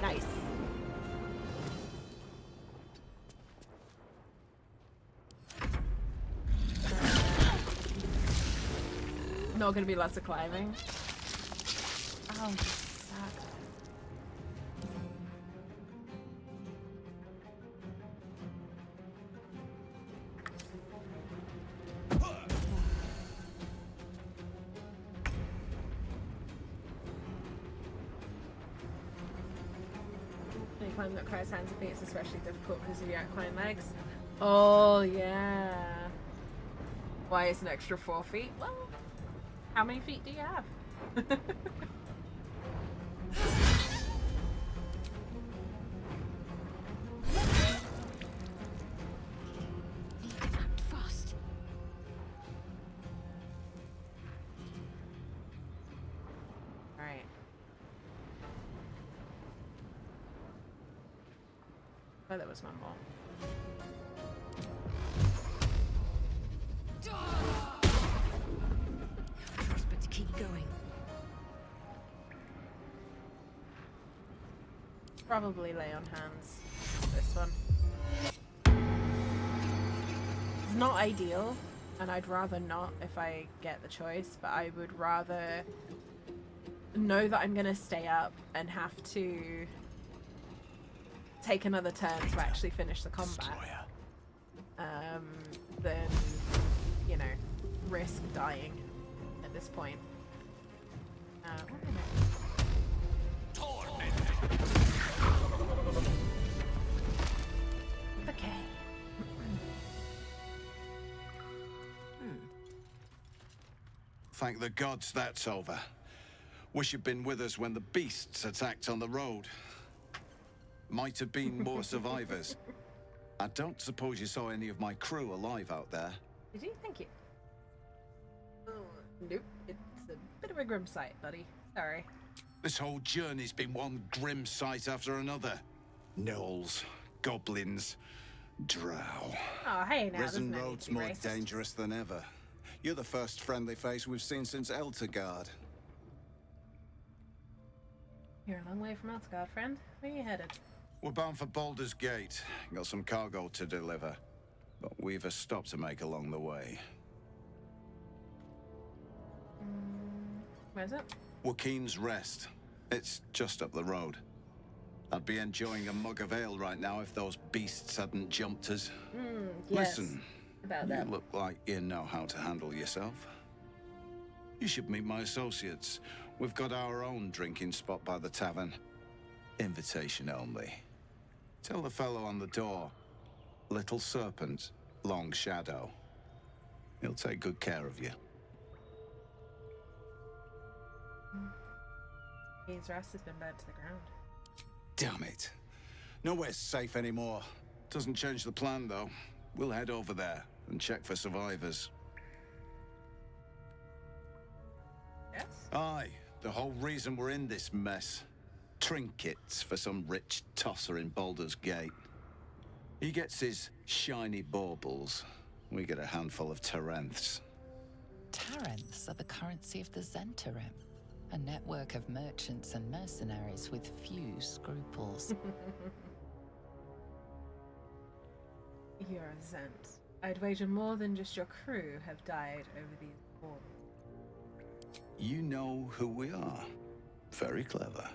Nice. Not gonna be lots of climbing. Oh, you suck. Any climb that requires hands and feet is especially difficult because of your equine legs. Oh yeah. Why is an extra 4 feet? Well, how many feet do you have? Need to act fast. Alright. Oh, there was one more. Trust but to keep going. Probably lay on hands. This one. It's not ideal, and I'd rather not if I get the choice, but I would rather know that I'm gonna stay up and have to take another turn to actually finish the combat. Than, you know, risk dying at this point. What am I? Okay. Thank the gods that's over. Wish you'd been with us when the beasts attacked on the road. Might have been more survivors. I don't suppose you saw any of my crew alive out there. Did you? Thank you. Nope. It's a bit of a grim sight, buddy. Sorry. This whole journey's been one grim sight after another. Gnolls, goblins, drow. Oh, hey, now Risen doesn't that need Road's to be more racist? dangerous than ever. You're the first friendly face we've seen since Eltergard. You're a long way from Elsgard, friend. Where are you headed? We're bound for Baldur's Gate. Got some cargo to deliver. But we've a stop to make along the way. Where's it? Joaquin's Rest. It's just up the road. I'd be enjoying a mug of ale right now if those beasts hadn't jumped us. Yes. Listen, About you that. look like you know how to handle yourself. You should meet my associates. We've got our own drinking spot by the tavern. Invitation only. Tell the fellow on the door. Little Serpent, Long Shadow. He'll take good care of you. His rest has been burnt to the ground. Damn it. Nowhere's safe anymore. Doesn't change the plan, though. We'll head over there and check for survivors. Yes? Aye, the whole reason we're in this mess. Trinkets for some rich tosser in Baldur's Gate. He gets his shiny baubles. We get a handful of Tarenths. Tarenths are the currency of the Zentarim, a network of merchants and mercenaries with few scruples. You're a Zent. I'd wager more than just your crew have died over these wars. You know who we are. Very clever.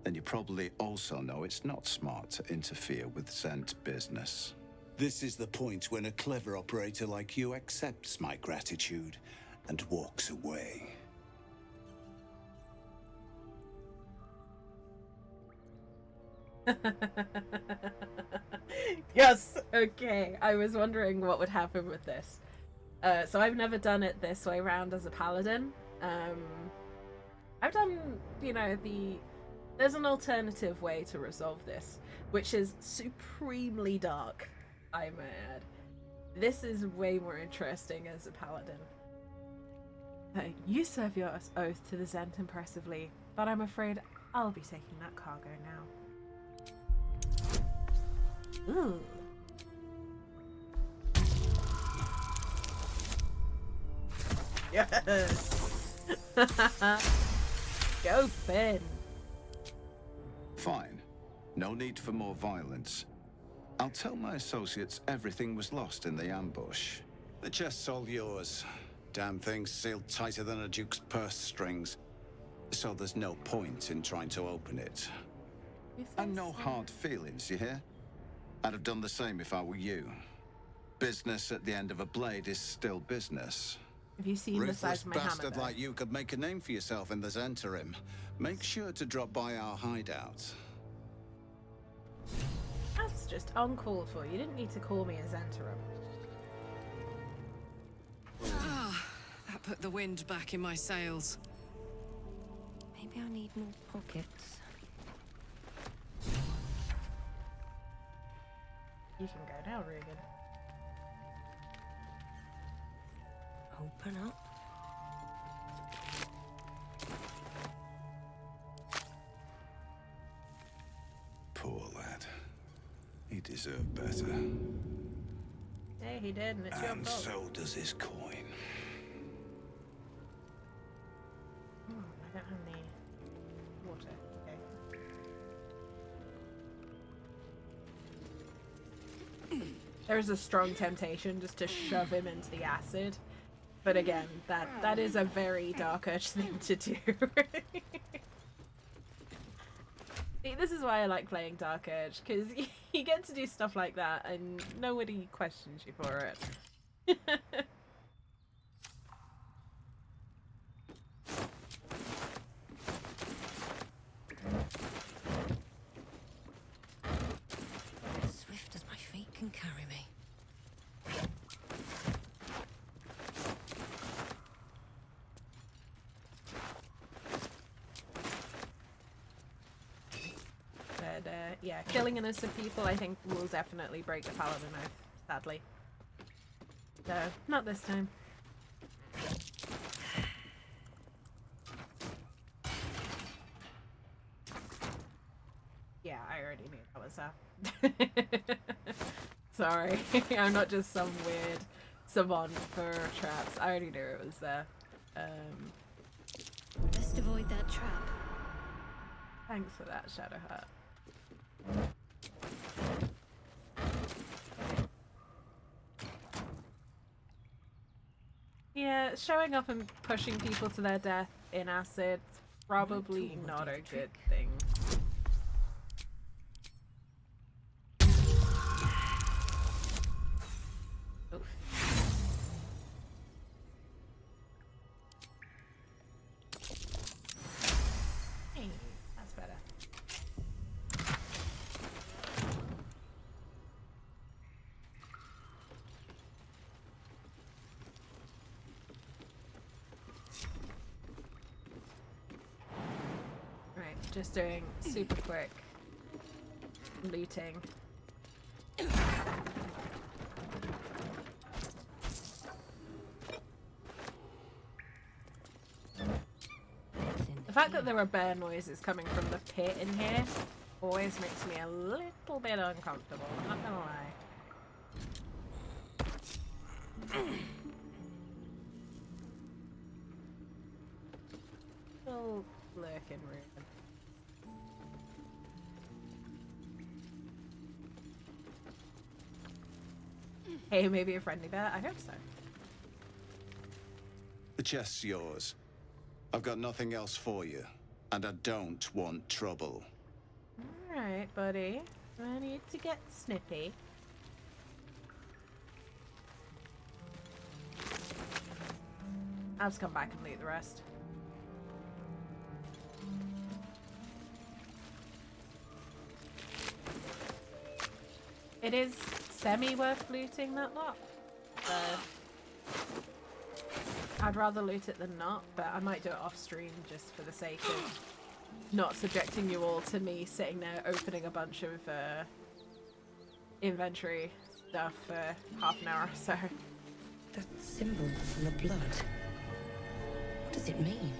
And you probably also know it's not smart to interfere with Zent business. This is the point when a clever operator like you accepts my gratitude and walks away. Yes, okay. I was wondering what would happen with this. So I've never done it this way round as a paladin. I've done, you know, there's an alternative way to resolve this, which is supremely dark, I may add. This is way more interesting as a paladin. You serve your oath to the Zent impressively, but I'm afraid I'll be taking that cargo now. Ooh. Yes! Go, Finn! Fine. No need for more violence. I'll tell my associates everything was lost in the ambush. The chest's all yours. Damn thing's sealed tighter than a duke's purse strings. So there's no point in trying to open it. And no hard feelings, you hear? I'd have done the same if I were you. Business at the end of a blade is still business. Have you seen the size Ruthless of my hammer, bastard though? like you could make a name for yourself in the Zentarim. Make sure to drop by our hideout. That's just uncalled for. You didn't need to call me a Zentarum. Ah, that put the wind back in my sails. Maybe I need more pockets. You can go now, Regan. Open up. Poor lad. He deserve better. Hey, he did, and it's your And fault. so does his coin. I don't have any water. Okay. There's a strong temptation just to shove him into the acid. But again, that is a very Dark Urge thing to do. See, this is why I like playing Dark Urge, because you get to do stuff like that and nobody questions you for it. As swift as my feet can carry me. But yeah, killing innocent people I think will definitely break the Paladin Oath, sadly. So, not this time. Yeah, I already knew that was her. Sorry, I'm not just some weird savant for traps. I already knew it was there. Best avoid that trap. Thanks for that, Shadowheart. Yeah, showing up and pushing people to their death in acid, probably not a good thing. Oof. Hey, that's better. Right, just doing super quick looting. The fact that there are bear noises coming from the pit in here always makes me a little bit uncomfortable, I'm not gonna lie. Still lurking rude. Hey, maybe a friendly bear? I hope so. The chest's yours. I've got nothing else for you, and I don't want trouble. Alright, buddy. I need to get snippy. I'll just come back and loot the rest. It is semi-worth looting, that lot. So I'd rather loot it than not, but I might do it off stream just for the sake of not subjecting you all to me sitting there opening a bunch of inventory stuff for half an hour or so. That symbol on the blood. What does it mean?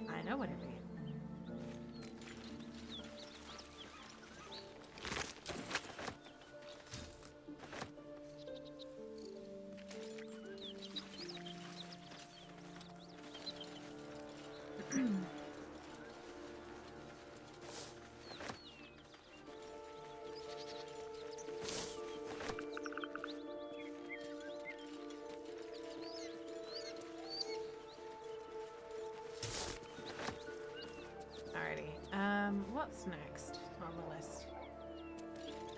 I know what it means. What's next on the list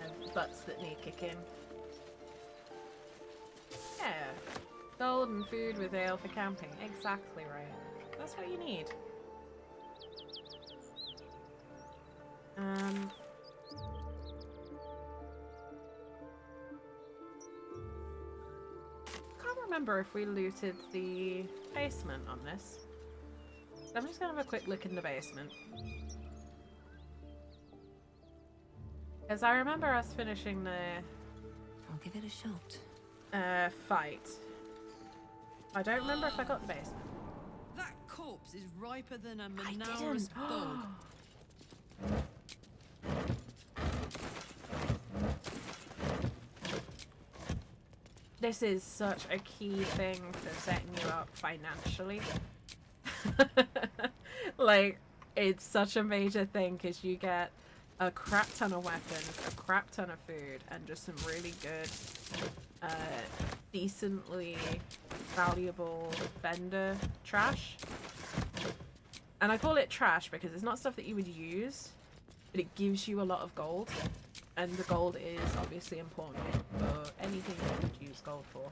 of butts that need kicking? Yeah, gold and food with ale for camping. Exactly right. That's what you need. Can't remember if we looted the basement on this. I'm just gonna have a quick look in the basement. Because I remember us finishing the I'll give it a shot. Fight. I don't remember if I got the basement. That corpse is riper than a I Manaurus didn't. bog. This is such a key thing for setting you up financially. Like, it's such a major thing because you get a crap ton of weapons, a crap ton of food, and just some really good, decently valuable vendor trash. And I call it trash because it's not stuff that you would use, but it gives you a lot of gold. And the gold is obviously important for anything you would use gold for.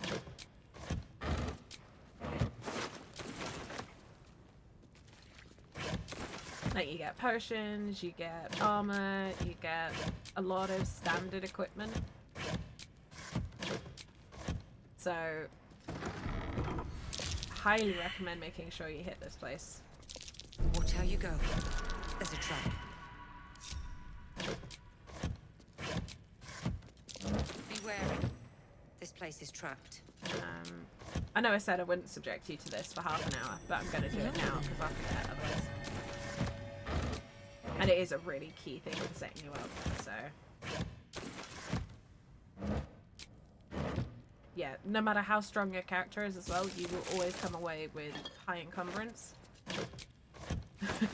Like, you get potions, you get armor, you get a lot of standard equipment. So, highly recommend making sure you hit this place. Watch how you go. There's a trap. Be wary. This place is trapped. I know I said I wouldn't subject you to this for half an hour, but I'm gonna do it now because I'll forget otherwise. And it is a really key thing for setting you up, so... Yeah, no matter how strong your character is as well, you will always come away with high encumbrance.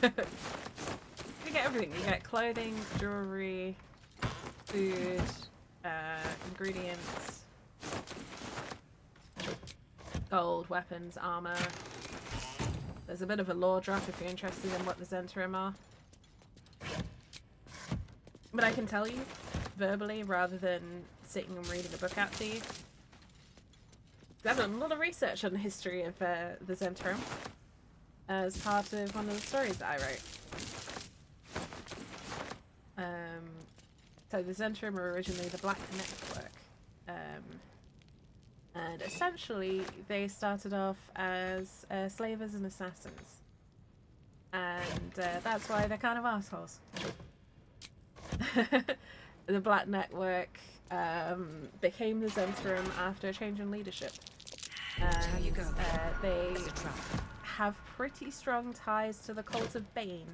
You get everything. You get clothing, jewelry, food, ingredients, gold, weapons, armor. There's a bit of a lore drop if you're interested in what the Zentrum are. But I can tell you verbally rather than sitting and reading a book out to you. I've done a lot of research on the history of the Zentrum as part of one of the stories that I wrote. So the Zentrum were originally the Black Network. And essentially they started off as slavers and assassins. And that's why they're kind of assholes. The Black Network became the Zentrum after a change in leadership. And they have pretty strong ties to the cult of Bane.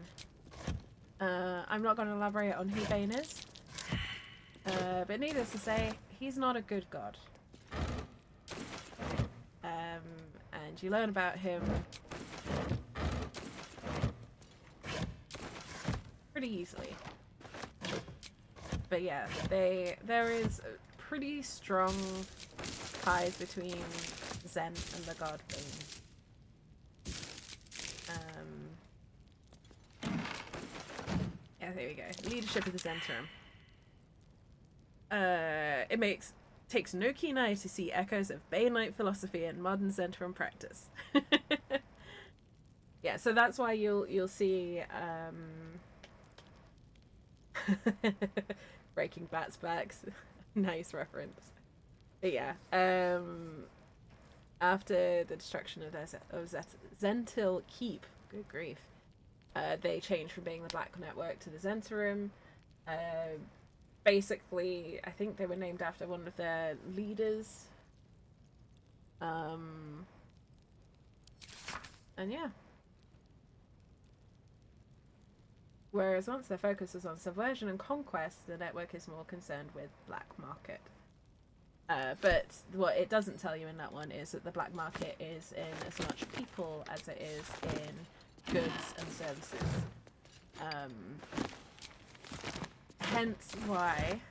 I'm not going to elaborate on who Bane is, but needless to say, he's not a good god. And you learn about him pretty easily. But yeah, there is pretty strong ties between Zen and the god Bane. Yeah, there we go. Leadership of the Zentrum. It takes no keen eye to see echoes of Bane-like philosophy in modern Zentrum practice. Yeah, so that's why you'll see Breaking Bat's backs. Nice reference. But yeah, after the destruction of Zentil Keep, good grief, they changed from being the Black Network to the Zentrum. Basically, I think they were named after one of their leaders. And yeah. Whereas once their focus was on subversion and conquest, the network is more concerned with black market. But what it doesn't tell you in that one is that the black market is in as much people as it is in goods and services. Hence why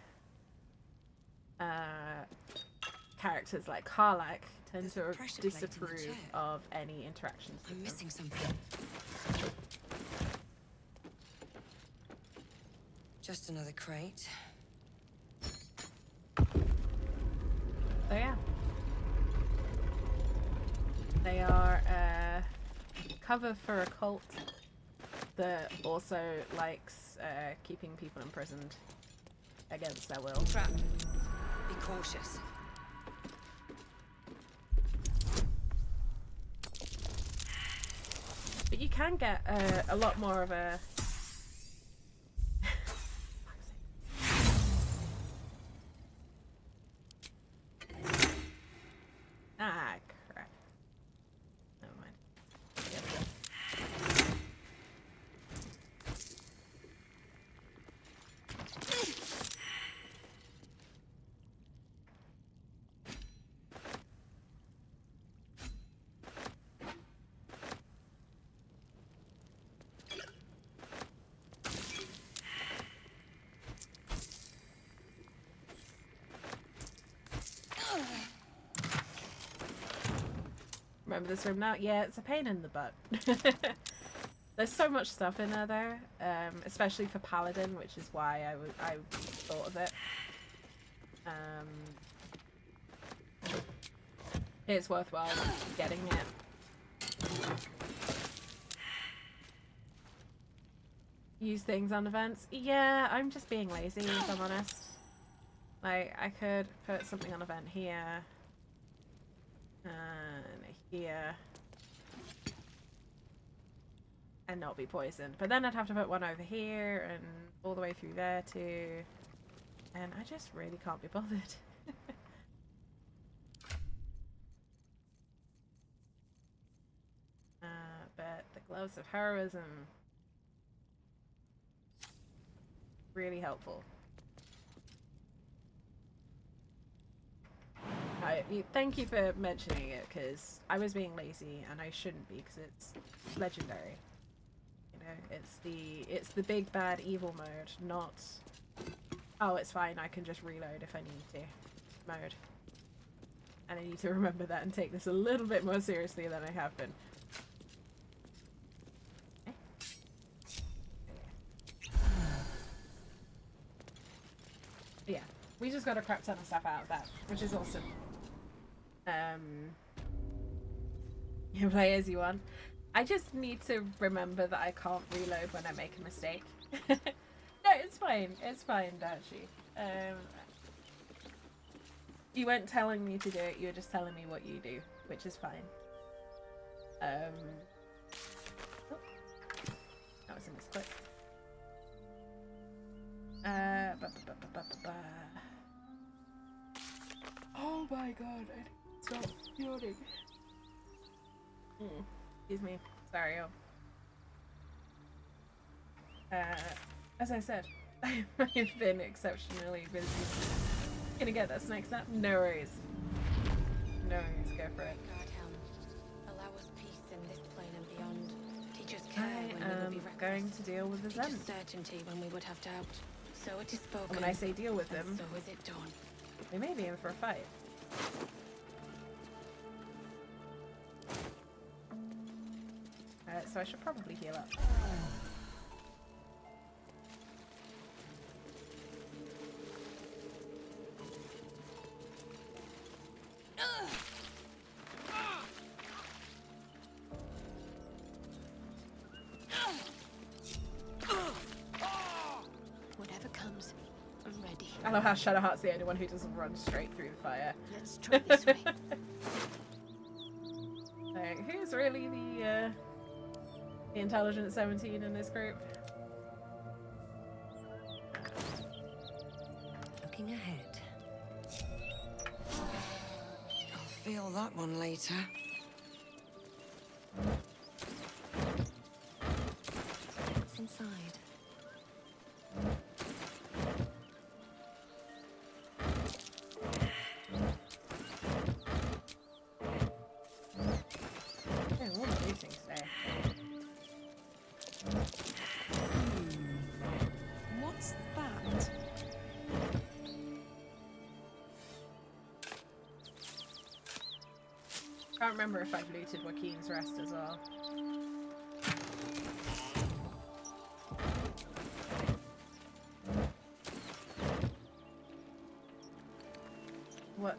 characters like Karlach tend to disapprove of any interactions with them. Missing something. Just another crate. So yeah. They are cover for a cult that also likes keeping people imprisoned against their will. Trap. Be cautious. But you can get a lot more of a... Ah, crap. Never mind. remember this room now. Yeah, it's a pain in the butt. There's so much stuff in there, especially for Paladin, which is why I thought of it. It's worthwhile getting it. Use things on events. Yeah, I'm just being lazy, if I'm honest. Like, I could put something on event here. And here. And not be poisoned. But then I'd have to put one over here and all the way through there too. And I just really can't be bothered. But the gloves of heroism, really helpful. Thank you for mentioning it, because I was being lazy and I shouldn't be, because it's legendary. You know, it's the big bad evil mode, not oh it's fine, I can just reload if I need to mode. And I need to remember that and take this a little bit more seriously than I have been. Yeah, we just got a crap ton of stuff out of that, which is awesome. You can play as you want. I just need to remember that I can't reload when I make a mistake. No, it's fine, Darcy. You weren't telling me to do it, you were just telling me what you do, which is fine. Oh, that was a misclick. Oh my god, I need to stop yawning. Excuse me, sorry. As I said, I've been exceptionally busy. Gonna get that snack snap? No worries. No worries, go for it. Allow us peace in this plane and beyond. Teach us care when we will be reckless. Going to deal with the Teach us Zen. certainty when we would have doubt. So it is spoken. And when I say deal with them, so is it done. we may be in for a fight. So I should probably heal up. Whatever comes, I'm ready. I love how Shadowheart's the only one who doesn't run straight through the fire. Let's try this way. Who's really the intelligent 17 in this group? Looking ahead. I'll feel that one later. What's inside? What's that? Can't remember if I've looted Joaquin's Rest as well. What?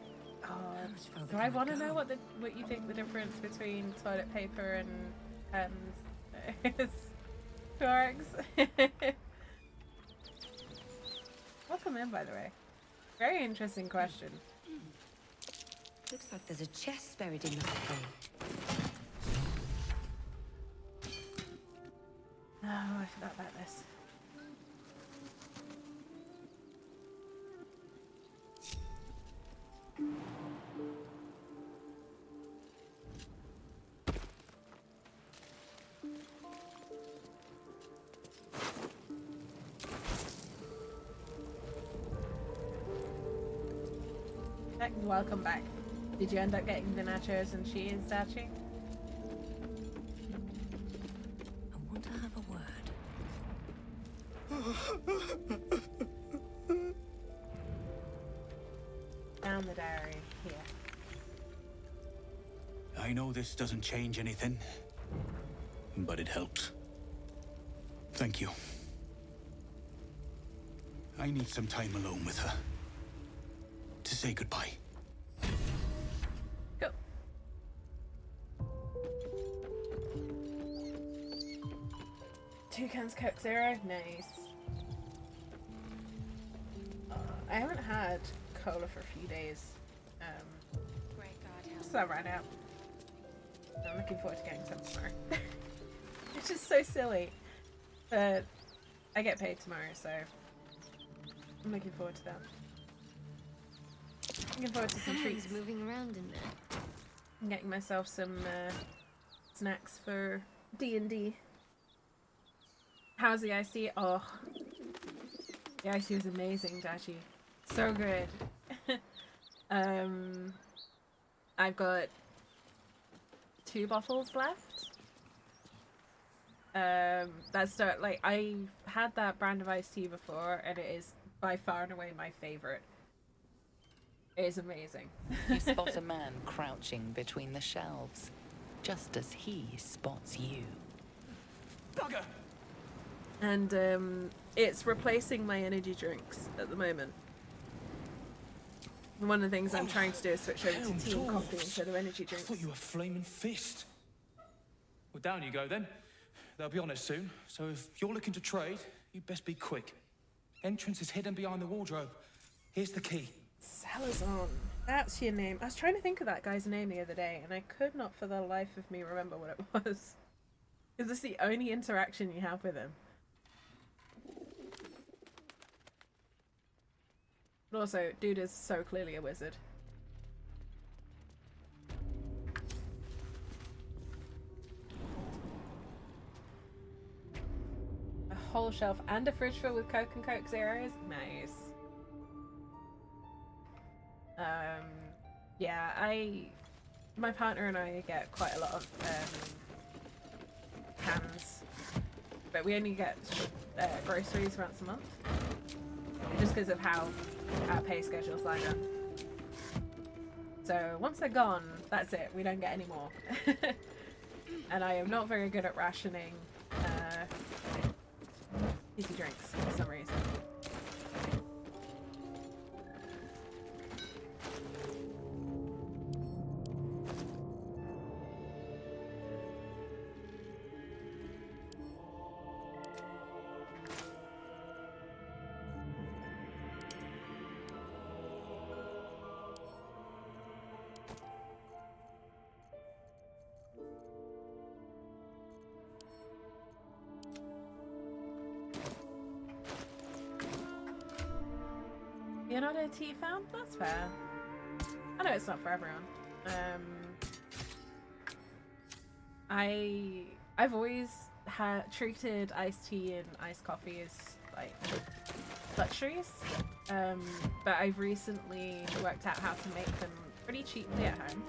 Do I want to know what you think the difference between toilet paper and is? Sharks. Welcome in, by the way. Very interesting question. Looks like there's a chest buried in that thing. Oh, I forgot about this. Welcome back. Did you end up getting the nachos and cheese, Dachi? I want to have a word. Down the diary here. I I know this doesn't change anything, but it helps. Thank you. I need some time alone with her to say goodbye. Go. Toucan's Coke Zero, nice. I haven't had cola for a few days. So I ran out. I'm looking forward to getting some tomorrow. It's just so silly. But I get paid tomorrow, so I'm looking forward to that. Looking forward to some Someone's treats. moving around in there. I'm getting myself some snacks for D&D. How's the iced tea? Oh, the iced tea was amazing, Dachi. So good. I've got 2 bottles left. That's like I had that brand of iced tea before, and it is by far and away my favorite. It is amazing. You spot a man crouching between the shelves, just as he spots you. Bugger! And it's replacing my energy drinks at the moment. One of the things I'm trying to do is switch over to tea and coffee instead of energy I drinks. thought you were flaming fist. Well, down you go then. They'll be on it soon, so if you're looking to trade, you best be quick. Entrance is hidden behind the wardrobe. Here's the key. Salazar. That's your name. I was trying to think of that guy's name the other day, and I could not for the life of me remember what it was. Is this the only interaction you have with him? But also, dude is so clearly a wizard. A whole shelf and a fridge filled with Coke and Coke Zeros? Nice. Yeah, my partner and I get quite a lot of cans, but we only get groceries once a month, just because of how our pay schedules line up. So once they're gone, that's it. We don't get any more. And I am not very good at rationing fizzy drinks for some reason. You're not a tea fan? That's fair. I know it's not for everyone. I've always treated iced tea and iced coffee as like luxuries, but I've recently worked out how to make them pretty cheaply at home.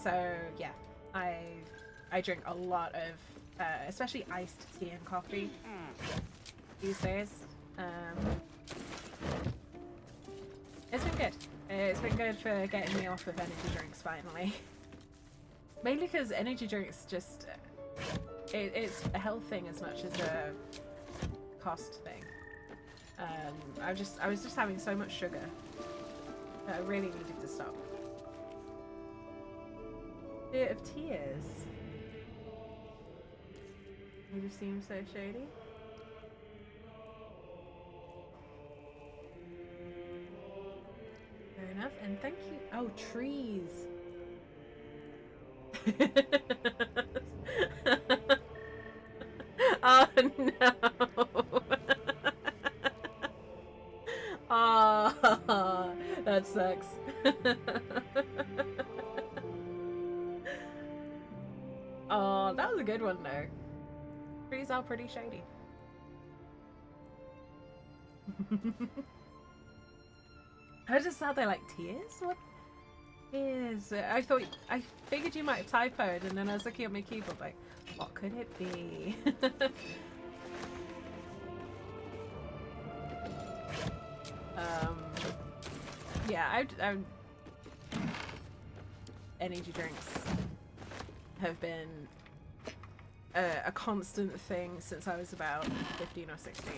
So yeah, I drink a lot of especially iced tea and coffee these days. It's been good. It's been good for getting me off of energy drinks finally. Mainly because energy drinks just it's a health thing as much as a cost thing. I was just having so much sugar that I really needed to stop. Bit of tears. You just seem so shady. Fair enough, and thank you. Oh, trees. Oh no. Oh, that sucks. Oh, that was a good one though. Trees are pretty shady. I just thought they like tears. What is? I figured you might have typoed, and then I was looking at my keyboard like, what could it be? Yeah, energy drinks have been a constant thing since I was about 15 or 16.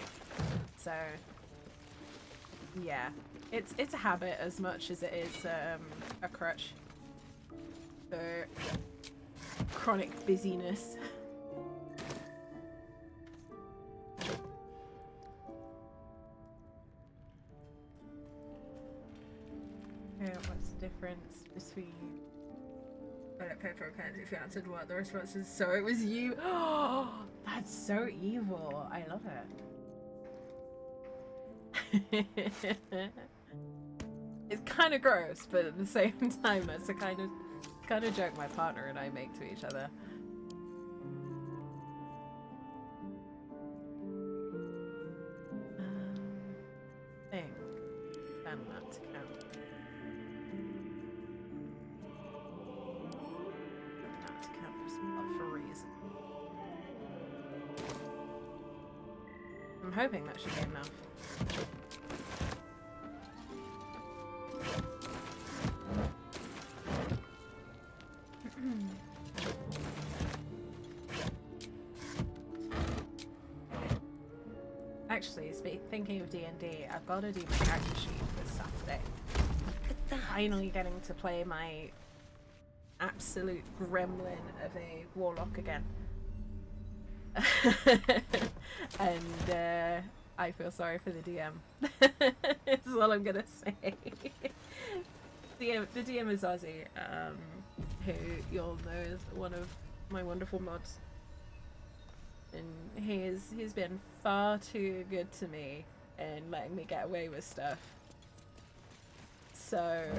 So yeah, it's a habit as much as it is a crutch for chronic busyness. What's the difference between petrol cans if you answered what the response is? So it was you. Oh, that's so evil. I love it. It's kind of gross, but at the same time, it's a kind of joke my partner and I make to each other. Thing. And that to count. That to count for a reason. I'm hoping that should be enough. Actually, thinking of D&D, I've got to do my character sheet this Saturday. Finally getting to play my absolute gremlin of a warlock again. And I feel sorry for the DM. That's all I'm gonna say. The DM is Ozzy, who you'll know is one of my wonderful mods. And he's been far too good to me in letting me get away with stuff. So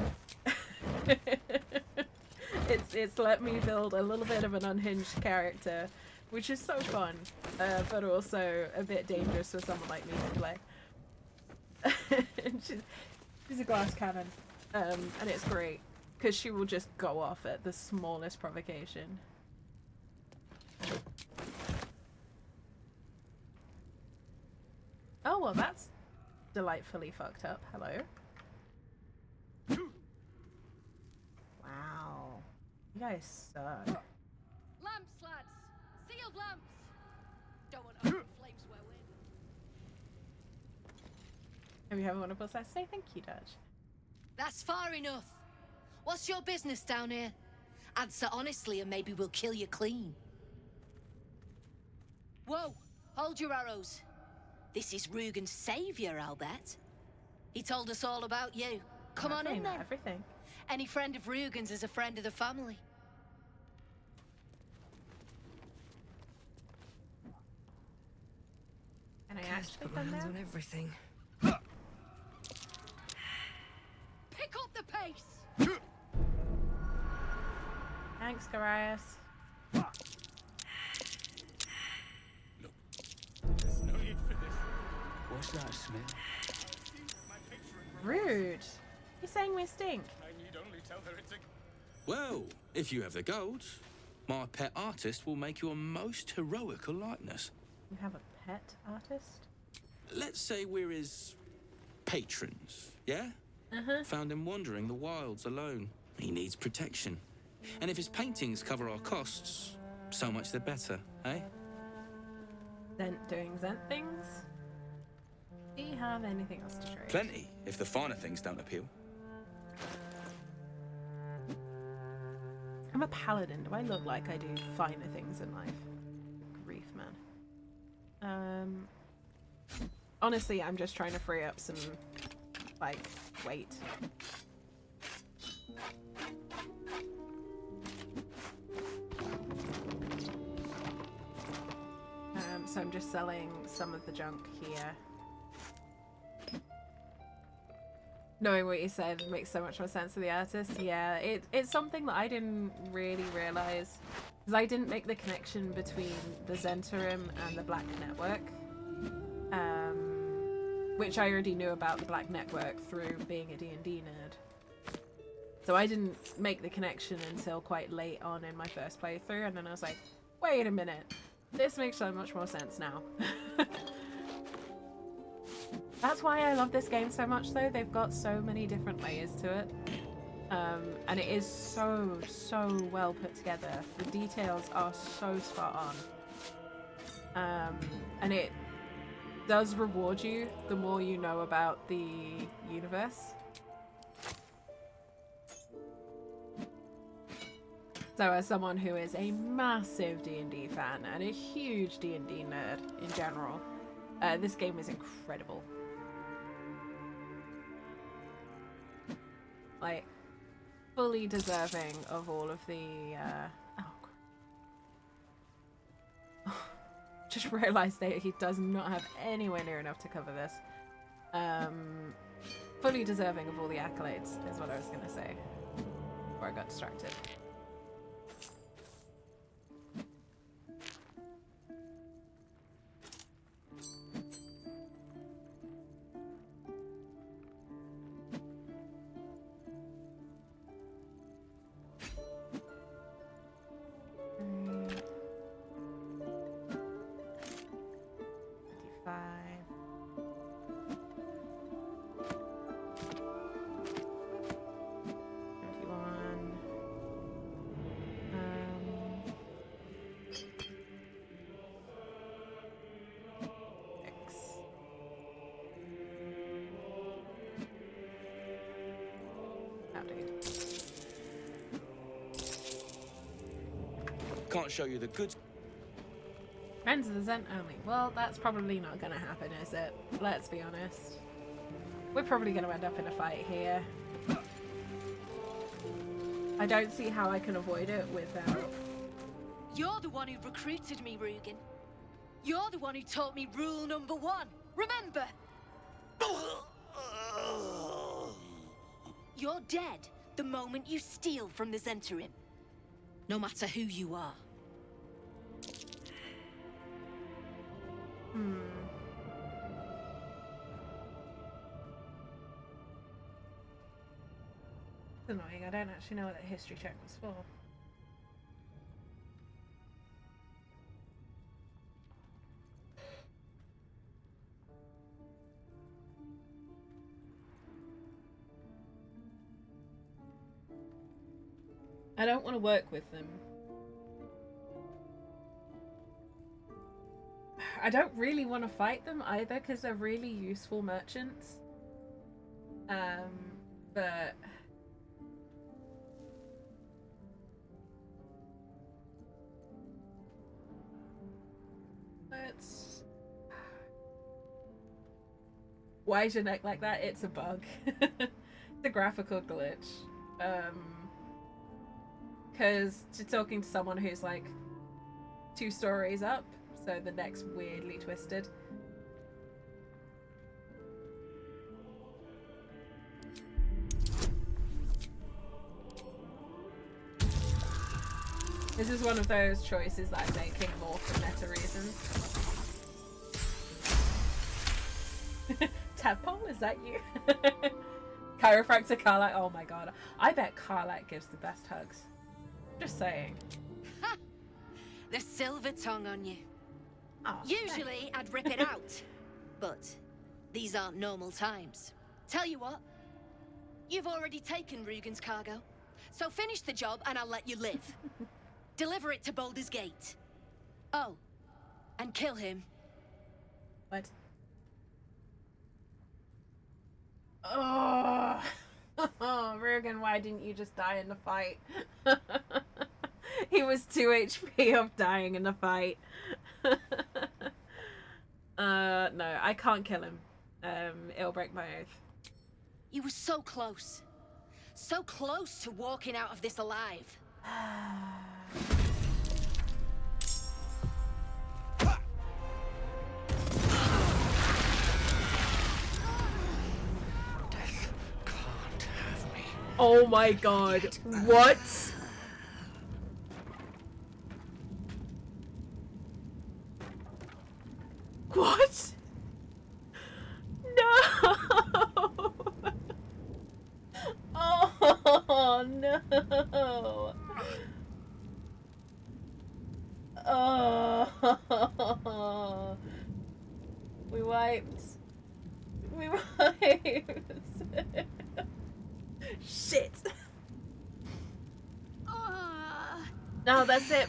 it's let me build a little bit of an unhinged character, which is so fun, but also a bit dangerous for someone like me to play. She's a glass cannon, and it's great because she will just go off at the smallest provocation. Oh, well, that's delightfully fucked up. Hello. Wow. You guys suck. Lamps, lads! Sealed lamps! Don't want open flames where we're... Have you had a wonderful Saturday? Thank you, Dutch. That's far enough. What's your business down here? Answer honestly and maybe we'll kill you clean. Whoa! Hold your arrows. This is Rugen's savior, I'll bet. He told us all about you. Come on in then. Everything. Any friend of Rugen's is a friend of the family. And I Cast actually put my done hands that? on everything. Pick up the pace! Thanks, Garius. There's no need for this. What's that smell? Rude. You're saying we stink. I need only tell her it's a... Well, if you have the gold, my pet artist will make you a most heroical likeness. You have a pet artist? Let's say we're his patrons, yeah? Found him wandering the wilds alone. He needs protection. And if his paintings cover our costs, so much the better, eh? Doing Zent things? Do you have anything else to trade? Plenty, if the finer things don't appeal. I'm a paladin. Do I look like I do finer things in life? Grief, man. Honestly, I'm just trying to free up some, like, weight. So I'm just selling some of the junk here. Knowing what you said makes so much more sense to the artist. Yeah, it's something that I didn't really realize, because I didn't make the connection between the Zentarim and the Black Network, which I already knew about the Black Network through being a D&D nerd. So I didn't make the connection until quite late on in my first playthrough, and then I was like, wait a minute, this makes so much more sense now. That's why I love this game so much, though. They've got so many different layers to it. And it is so well put together. The details are so spot on. And it does reward you the more you know about the universe. So as someone who is a massive D&D fan and a huge D&D nerd in general, this game is incredible. Like, fully deserving of all of the, just realised that he does not have anywhere near enough to cover this. Fully deserving of all the accolades is what I was going to say before I got distracted. Can't show you the goods. Friends of the Zent only. Well, that's probably not going to happen, is it? Let's be honest. We're probably going to end up in a fight here. I don't see how I can avoid it without... You're the one who recruited me, Rugen. You're the one who taught me rule number 1. Remember? You're dead the moment you steal from the Zentarim. No matter who you are. It's annoying, I don't actually know what that history check was for. I don't want to work with them. I don't really want to fight them either because they're really useful merchants. But let's... Why is your neck like that? It's a bug. It's a graphical glitch. Because you're talking to someone who's like 2 stories up, so the neck's weirdly twisted. This is one of those choices that I'm making more for meta reasons. Tadpole, is that you? Chiropractor Carlac, oh my god. I bet Carlac gives the best hugs. Just saying. Ha! The silver tongue on you. Oh, usually I'd rip it out. But these aren't normal times. Tell you what. You've already taken Rugen's cargo. So finish the job and I'll let you live. Deliver it to Baldur's Gate. Oh. And kill him. What? Oh. Oh, Rugen, why didn't you just die in the fight? He was 2 HP of dying in the fight. No, I can't kill him. It'll break my oath. You were so close. So close to walking out of this alive. Oh my god. What? What? No! Oh no! Oh! We wiped. We wiped. Shit. No, that's it.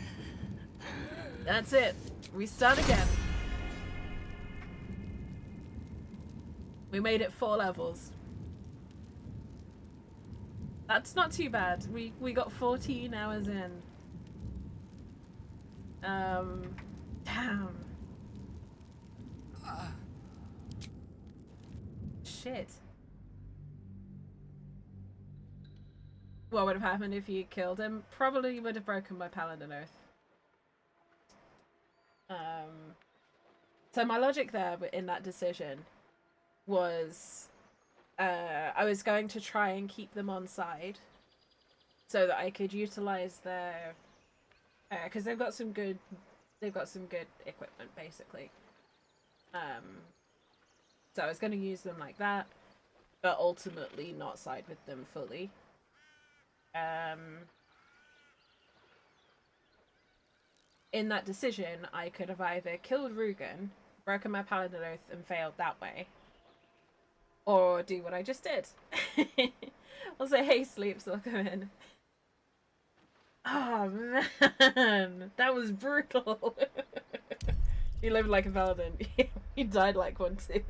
That's it. We start again. We made it 4 levels. That's not too bad. We got 14 hours in. Damn. Shit. What would have happened if you killed him? Probably would have broken my Paladin Oath. So my logic there in that decision was I was going to try and keep them on side so that I could utilize their because they've got some good equipment basically. So I was going to use them like that, but ultimately not side with them fully. In that decision, I could have either killed Rugen, broken my Paladin Oath, and failed that way, or do what I just did. I'll say, hey, Sleeps, welcome in. Oh, man. That was brutal. He lived like a paladin. He died like one, too.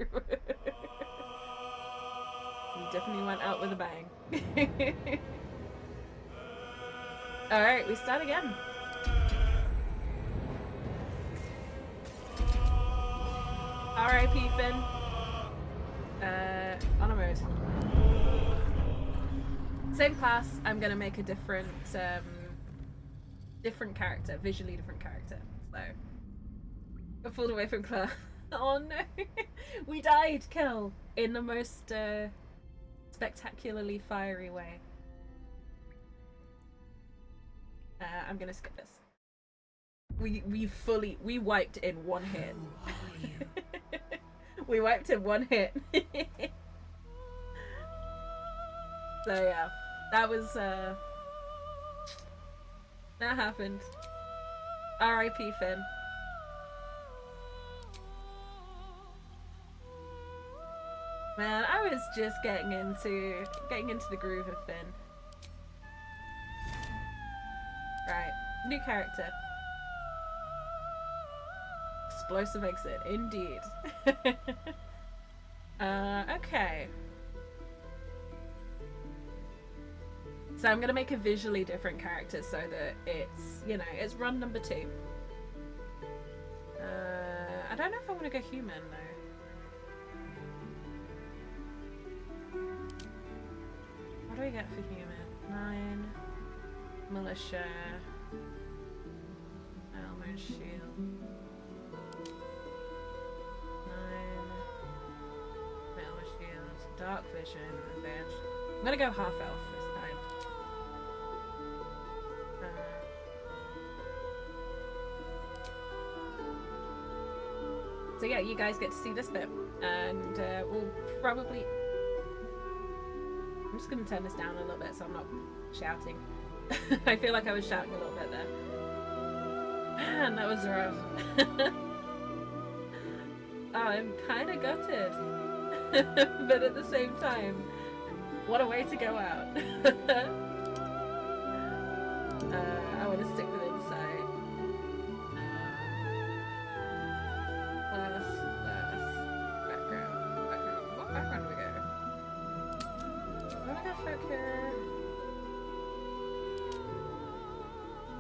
He definitely went out with a bang. Alright, we start again. R.I.P. Finn. On a mode. Same class, I'm gonna make a different character, visually different character. So, got pulled away from class. Oh no! We died, Kel, in the most spectacularly fiery way. I'm gonna skip this. We wiped in one hit. We wiped in one hit. So yeah, that was that happened. R.I.P. Finn. Man, I was just getting into the groove of Finn. Right, new character. Explosive exit, indeed. Okay. So I'm gonna make a visually different character so that it's, you know, it's run number 2. I don't know if I want to go human though. What do we get for human? 9. Militia. Elmer shield. 9. Elmer shield. Dark vision. Revenge. I'm gonna go half elf this time. So yeah, you guys get to see this bit, and we'll probably... I'm just gonna turn this down a little bit so I'm not shouting. I feel like I was shouting a little bit there. Man, that was rough. Oh, I'm kind of gutted. But at the same time, what a way to go out. I want to stick with inside. Last, background. What background do we go? I want to go focus.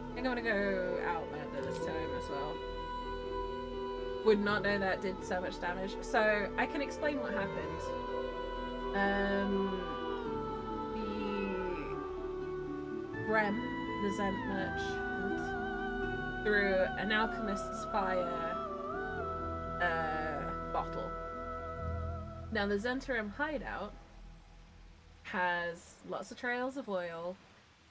I think I want to go Outlander this time as well. Would not know that did so much damage. So I can explain what happened. The Brem, the Zent merchant, threw an alchemist's fire bottle. Now the Zentarim hideout has lots of trails of oil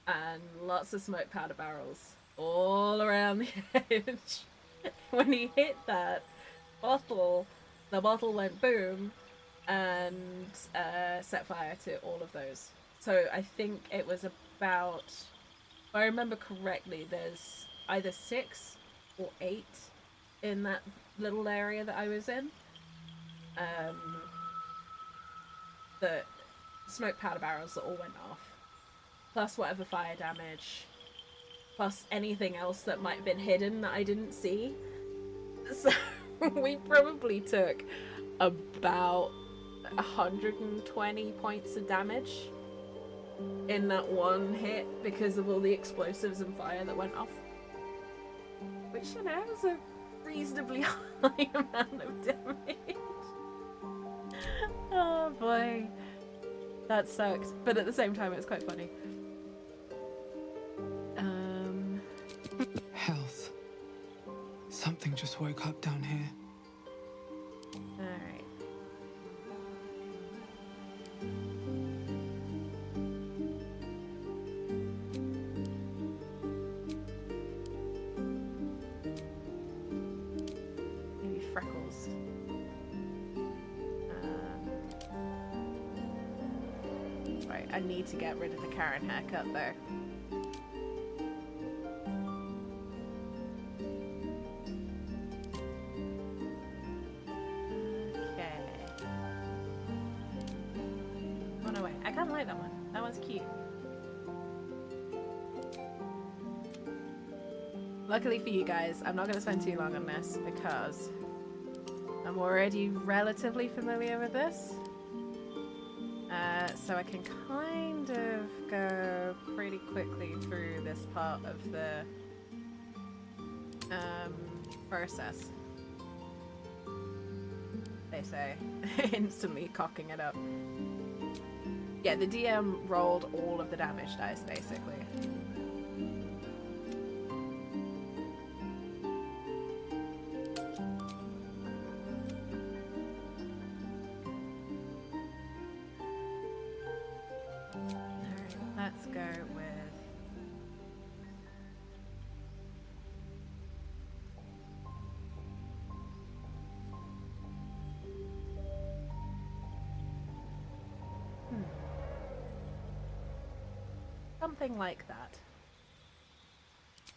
and lots of smoke powder barrels all around the edge. When he hit that bottle, the bottle went boom and set fire to all of those. So I think it was about, if I remember correctly, there's either 6 or 8 in that little area that I was in. The smoke powder barrels that all went off, plus whatever fire damage plus anything else that might have been hidden that I didn't see. So we probably took about 120 points of damage in that one hit because of all the explosives and fire that went off. Which, you know, is a reasonably high amount of damage. Oh boy. That sucks. But at the same time, it's quite funny. Health. Something just woke up down here. Alright. Maybe freckles. Right, I need to get rid of the Karen haircut though. Luckily for you guys, I'm not going to spend too long on this because I'm already relatively familiar with this. So I can kind of go pretty quickly through this part of the process. They say, instantly cocking it up. Yeah, the DM rolled all of the damage dice, basically. Let's go with... something like that.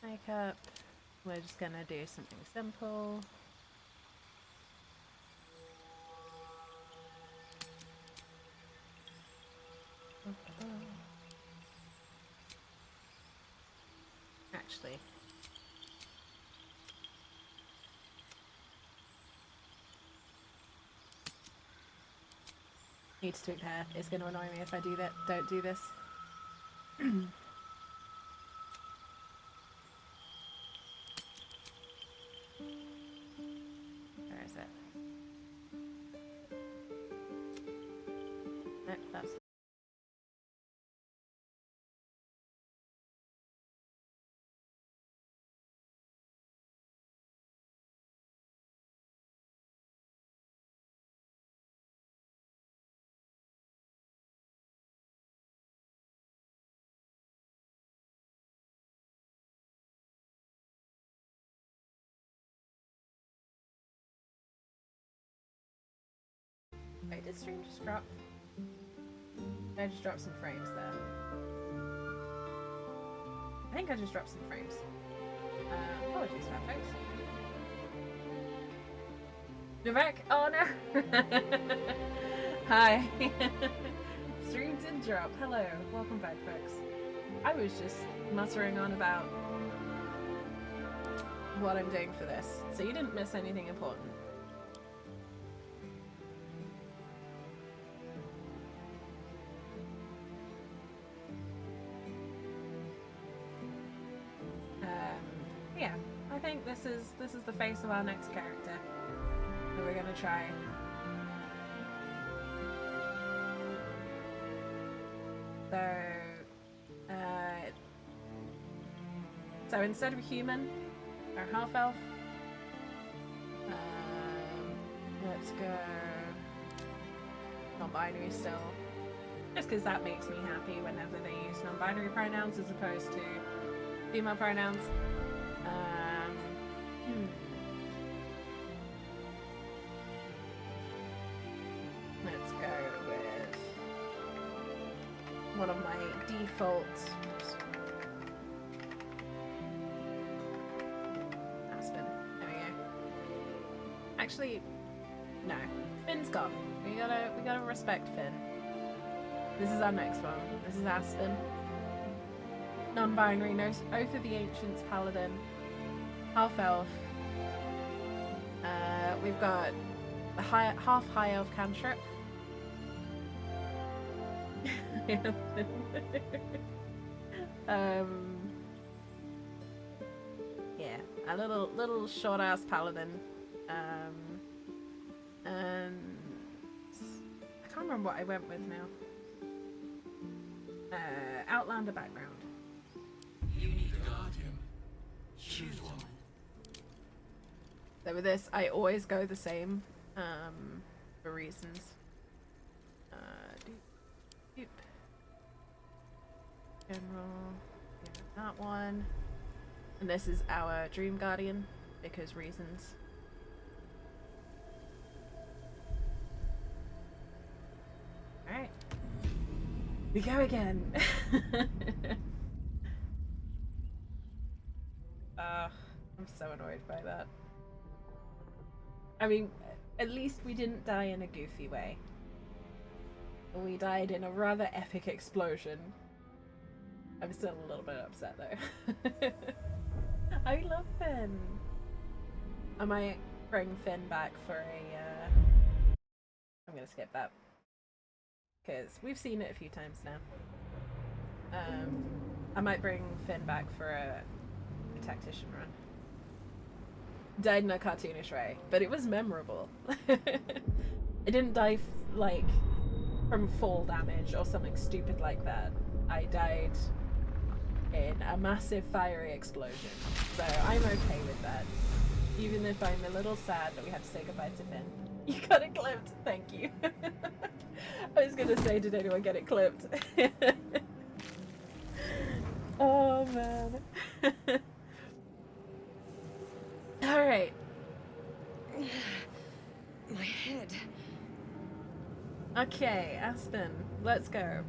Makeup. We're just gonna do something simple. Actually, need to tweak the hair. It's going to annoy me if I do that. Don't do this. Where is it? Nope, that's... Wait, did stream just drop? I just dropped some frames there. I think I just dropped some frames. Apologies for that, folks. You're back? Oh no! Hi! Stream did drop. Hello. Welcome back, folks. I was just muttering on about what I'm doing for this, so you didn't miss anything important. Yeah, I think this is the face of our next character that we're gonna try. So instead of a human or half elf, let's go non-binary still, just because that makes me happy whenever they use non-binary pronouns as opposed to female pronouns. Let's go with one of my defaults. Aspen. There we go. Actually, no. Finn's gone. We gotta respect Finn. This is our next one. This is Aspen. Non-binary, no Oath of the Ancients, Paladin, half elf. We've got a half high elf cantrip. Yeah, a little short ass paladin. And I can't remember what I went with now. Outlander background. You need a guardian. Choose one. So with this, I always go the same, for reasons. Doop. General, yeah, that one. And this is our Dream Guardian, because reasons. Alright. We go again. I'm so annoyed by that. I mean, at least we didn't die in a goofy way. We died in a rather epic explosion. I'm still a little bit upset though. I love Finn. I might bring Finn back for a, I'm gonna skip that. Because we've seen it a few times now. I might bring Finn back for a tactician run. Died in a cartoonish way, but it was memorable. I didn't die like from fall damage or something stupid like that. I died in a massive fiery explosion, so I'm okay with that. Even if I'm a little sad that we had to say goodbye to Finn. You got it clipped, thank you. I was gonna say, did anyone get it clipped? Oh man. Alright. My head. Okay, Aspen, let's go.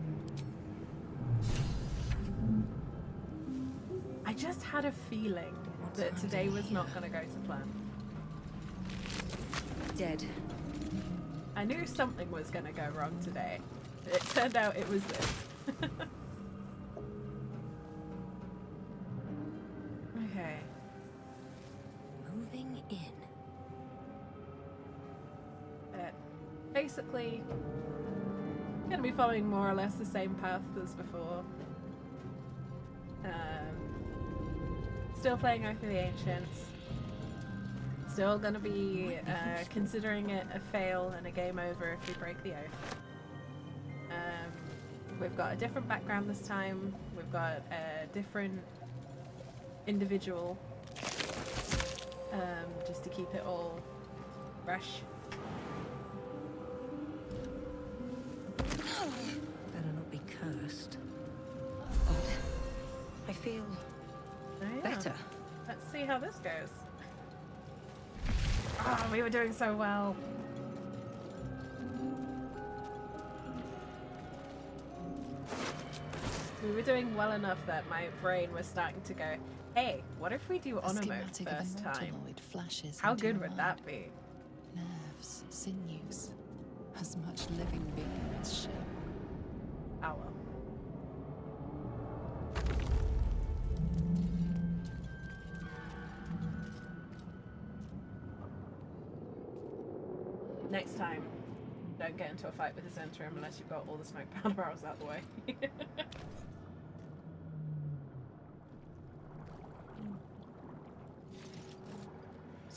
I just had a feeling that today was not going to go to plan. Dead. I knew something was going to go wrong today. It turned out it was this. Okay. Moving in. Basically, gonna be following more or less the same path as before. Still playing Oath of the Ancients. Still gonna be considering it a fail and a game over if we break the oath. We've got a different background this time. We've got a different individual, just to keep it all fresh. Better not be cursed. Odd. I feel better. Let's see how this goes. Oh, we were doing so well. We were doing well enough that my brain was starting to go, hey, what if we do honor mode first time? How good would that be? Nerves, sinews, as much living being as shell. Oh well. Next time, don't get into a fight with the Zentrum unless you've got all the smoke powder barrels out the way.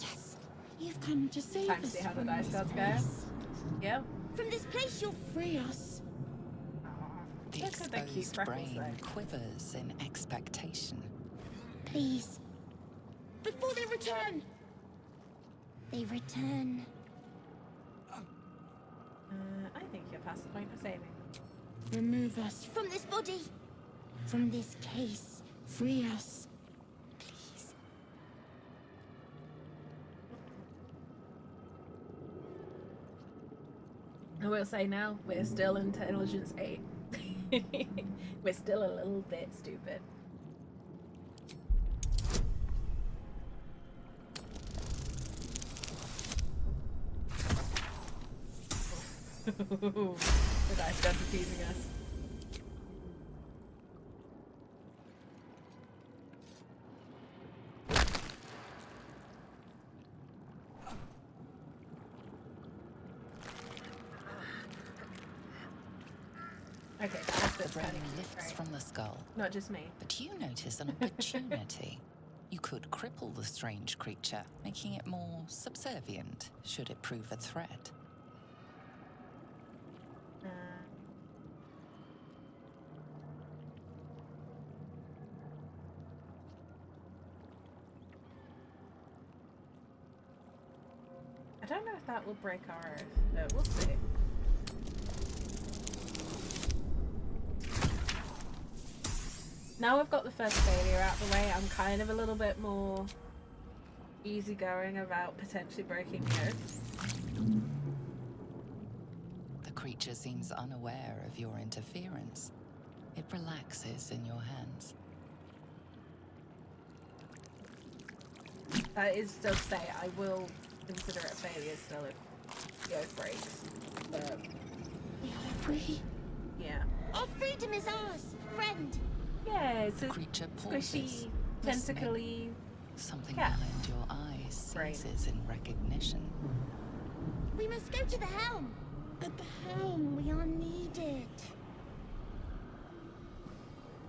Yes, you've come to save Time to us see how the from dice this gods go. place. Yeah. From this place, you'll free us. The Look at the cute exposed freckles brain there. quivers in expectation. Please. Before they return. They return. I think you're past the point of saving. Remove us from this body. From this case. Free us. Please. I will say now, we're still intelligence 8. We're still a little bit stupid. The dice gods are teasing us. Okay, that's The brain lifts from the skull. Not just me. But you notice an opportunity. You could cripple the strange creature, making it more subservient, should it prove a threat. I don't know if that will break our earth. No, we'll see. Now I've got the first failure out the way, I'm kind of a little bit more easygoing about potentially breaking the earth. The creature seems unaware of your interference. It relaxes in your hands. That is still to say, I will consider it a failure still if the earth breaks. But We are free. yeah. Our freedom is ours, friend. Yeah, it's a Creature squishy, pauses, tentacly Something cat. behind your eyes Brain. seizes in recognition. We must go to the helm. At the helm, we are needed.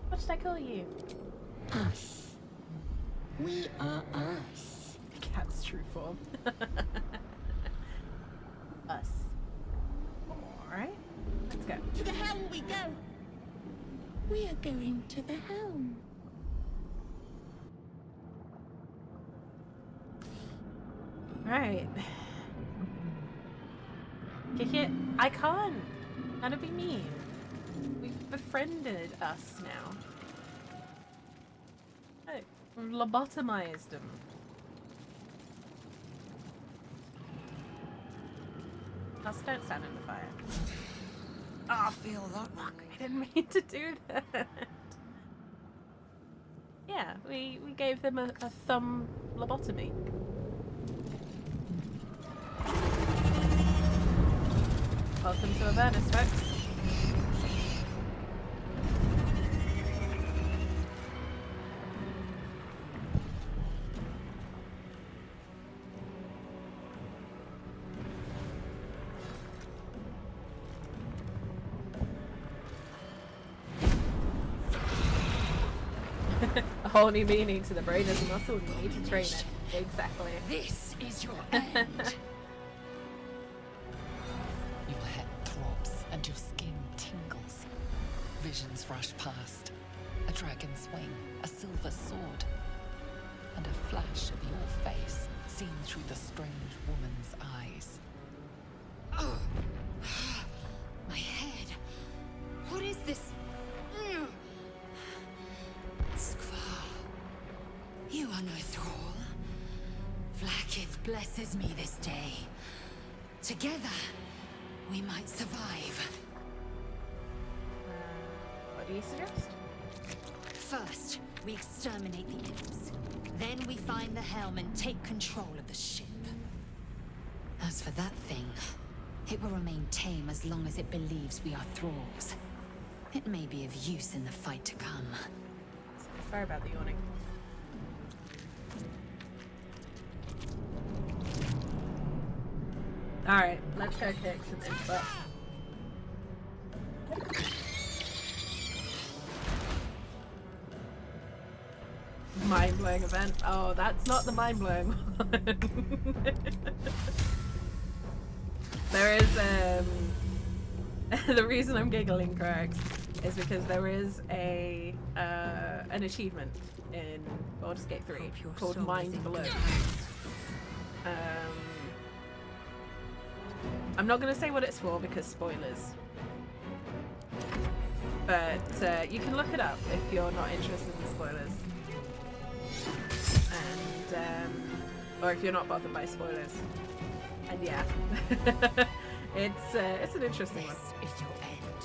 What did I call you? Us. We are us. Cat's true form. Us. Alright, let's go. To the helm we go. We are going to the helm. Alright. Kick it. I can't. That'd be mean. We've befriended us now. Hey, we've lobotomized him. Us, don't stand in the fire. Oh, feel that rock. I didn't mean to do that. Yeah, we gave them a thumb lobotomy. Welcome to Avernus, folks. A whole new meaning to the brain as a muscle. You need to train it. Exactly. This is your end. Your head throbs and your skin tingles. Visions rush past. A dragon's wing, a silver sword, and a flash of your face seen through the strange woman's eyes. Oh. My head. What is this? Skvar. You are no thrall. Vlaakith blesses me this day. Together, we might survive. What do you suggest? First, we exterminate the imps. Then we find the helm and take control of the ship. As for that thing, it will remain tame as long as it believes we are thralls. It may be of use in the fight to come. Sorry about the yawning. Alright, let's go kick some input. Mind-blowing event. Oh, that's not the mind-blowing one. There is, the reason I'm giggling, correct, is because there is an achievement in Baldur's Gate 3 called Mind Blown. I'm not going to say what it's for because spoilers. But you can look it up if you're not interested in spoilers. And, or if you're not bothered by spoilers. And yeah, it's an interesting one. This is your end.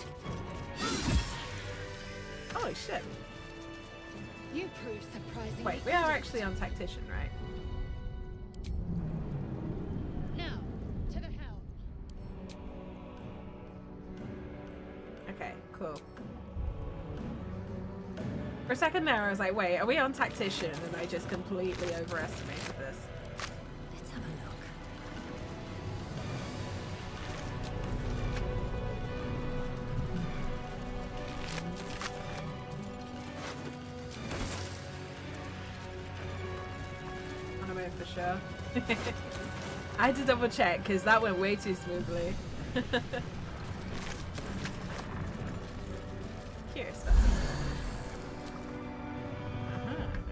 Holy shit. You prove surprisingly. Wait, we are actually on Tactician, right? Now, to the helm. Okay, cool. For a second there, I was like, wait, are we on Tactician? And I just completely overestimated this. Let's have a look. for sure. I had to double check because that went way too smoothly. Curious about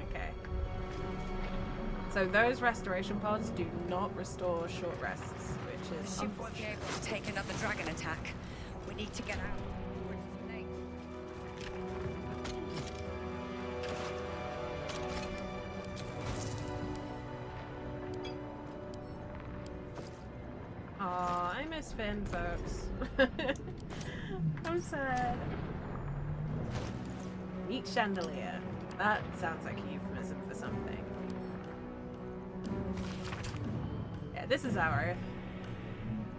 okay. So those restoration pods do not restore short rests, which is The ship won't be able to take another dragon attack. We need to get out. Aw, I miss Finn, folks. I'm sad. Meat chandelier. That sounds like a euphemism for something. Yeah, this is our Earth.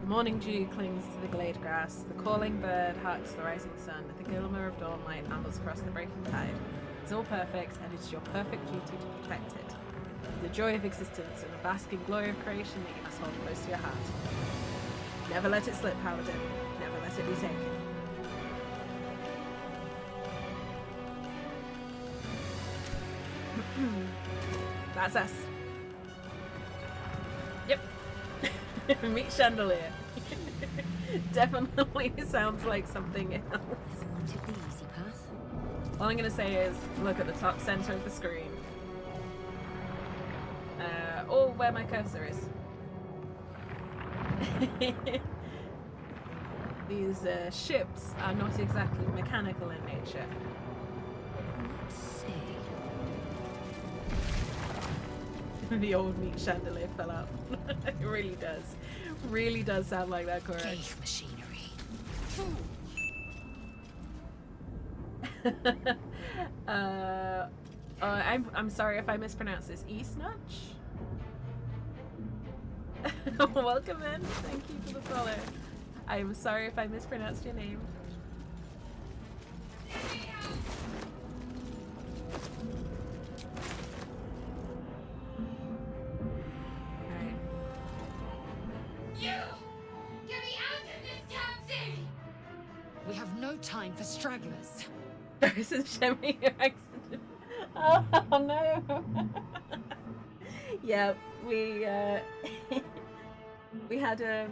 The morning dew clings to the glade grass. The calling bird harks the rising sun. The glimmer of dawnlight ambles across the breaking tide. It's all perfect, and it's your perfect duty to protect it. The joy of existence and the basking glory of creation that you must hold close to your heart. Never let it slip, Paladin. Never let it be taken. That's us. Yep. Meat chandelier. Definitely sounds like something else. Someone took the easy path. All I'm gonna say is look at the top center of the screen. Or where my cursor is. These ships are not exactly mechanical in nature. Let's see. The old meat chandelier fell out. It really does. Really does sound like that, correct? Cave machinery. I'm sorry if I mispronounce this. Eastnutch? Welcome in. Thank you for the follow. I am sorry if I mispronounced your name. Alright. You! Get me out of this damn thing! We have no time for stragglers. This is showing your accident. Oh no. Yeah, we we had a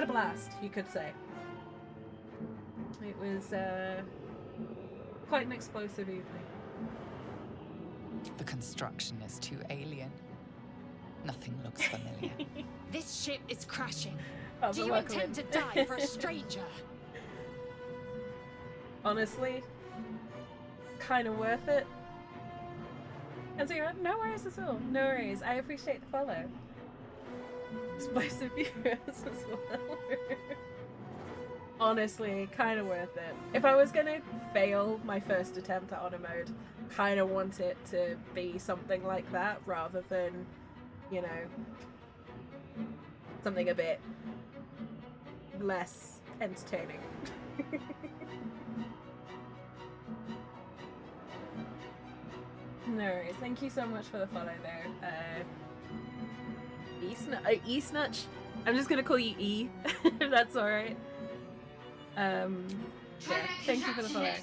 blast, you could say. It was quite an explosive evening. The construction is too alien. Nothing looks familiar. This ship is crashing. Oh, Do you intend to die for a stranger? Honestly, kind of worth it. And so, no worries at all. No worries. I appreciate the follow. Explosive viewers as well. Honestly, kind of worth it. If I was gonna fail my first attempt at honor mode, kind of want it to be something like that rather than, you know, something a bit less entertaining. No worries. Thank you so much for the follow there. Eastnutch? I'm just gonna call you E, if that's alright. Yeah, thank you for the follow.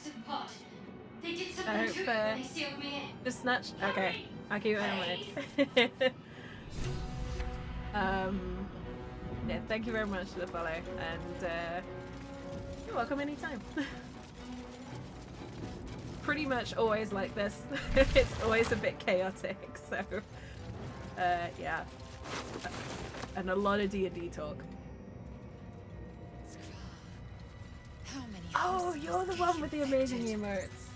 They did I hope, something to it. They sealed me in. Just Snatch? Okay. I'll keep it in mind. Yeah, thank you very much for the follow, and you're welcome anytime. Pretty much always like this. It's always a bit chaotic, so yeah. And a lot of D&D talk. Oh, you're the one with the amazing emotes.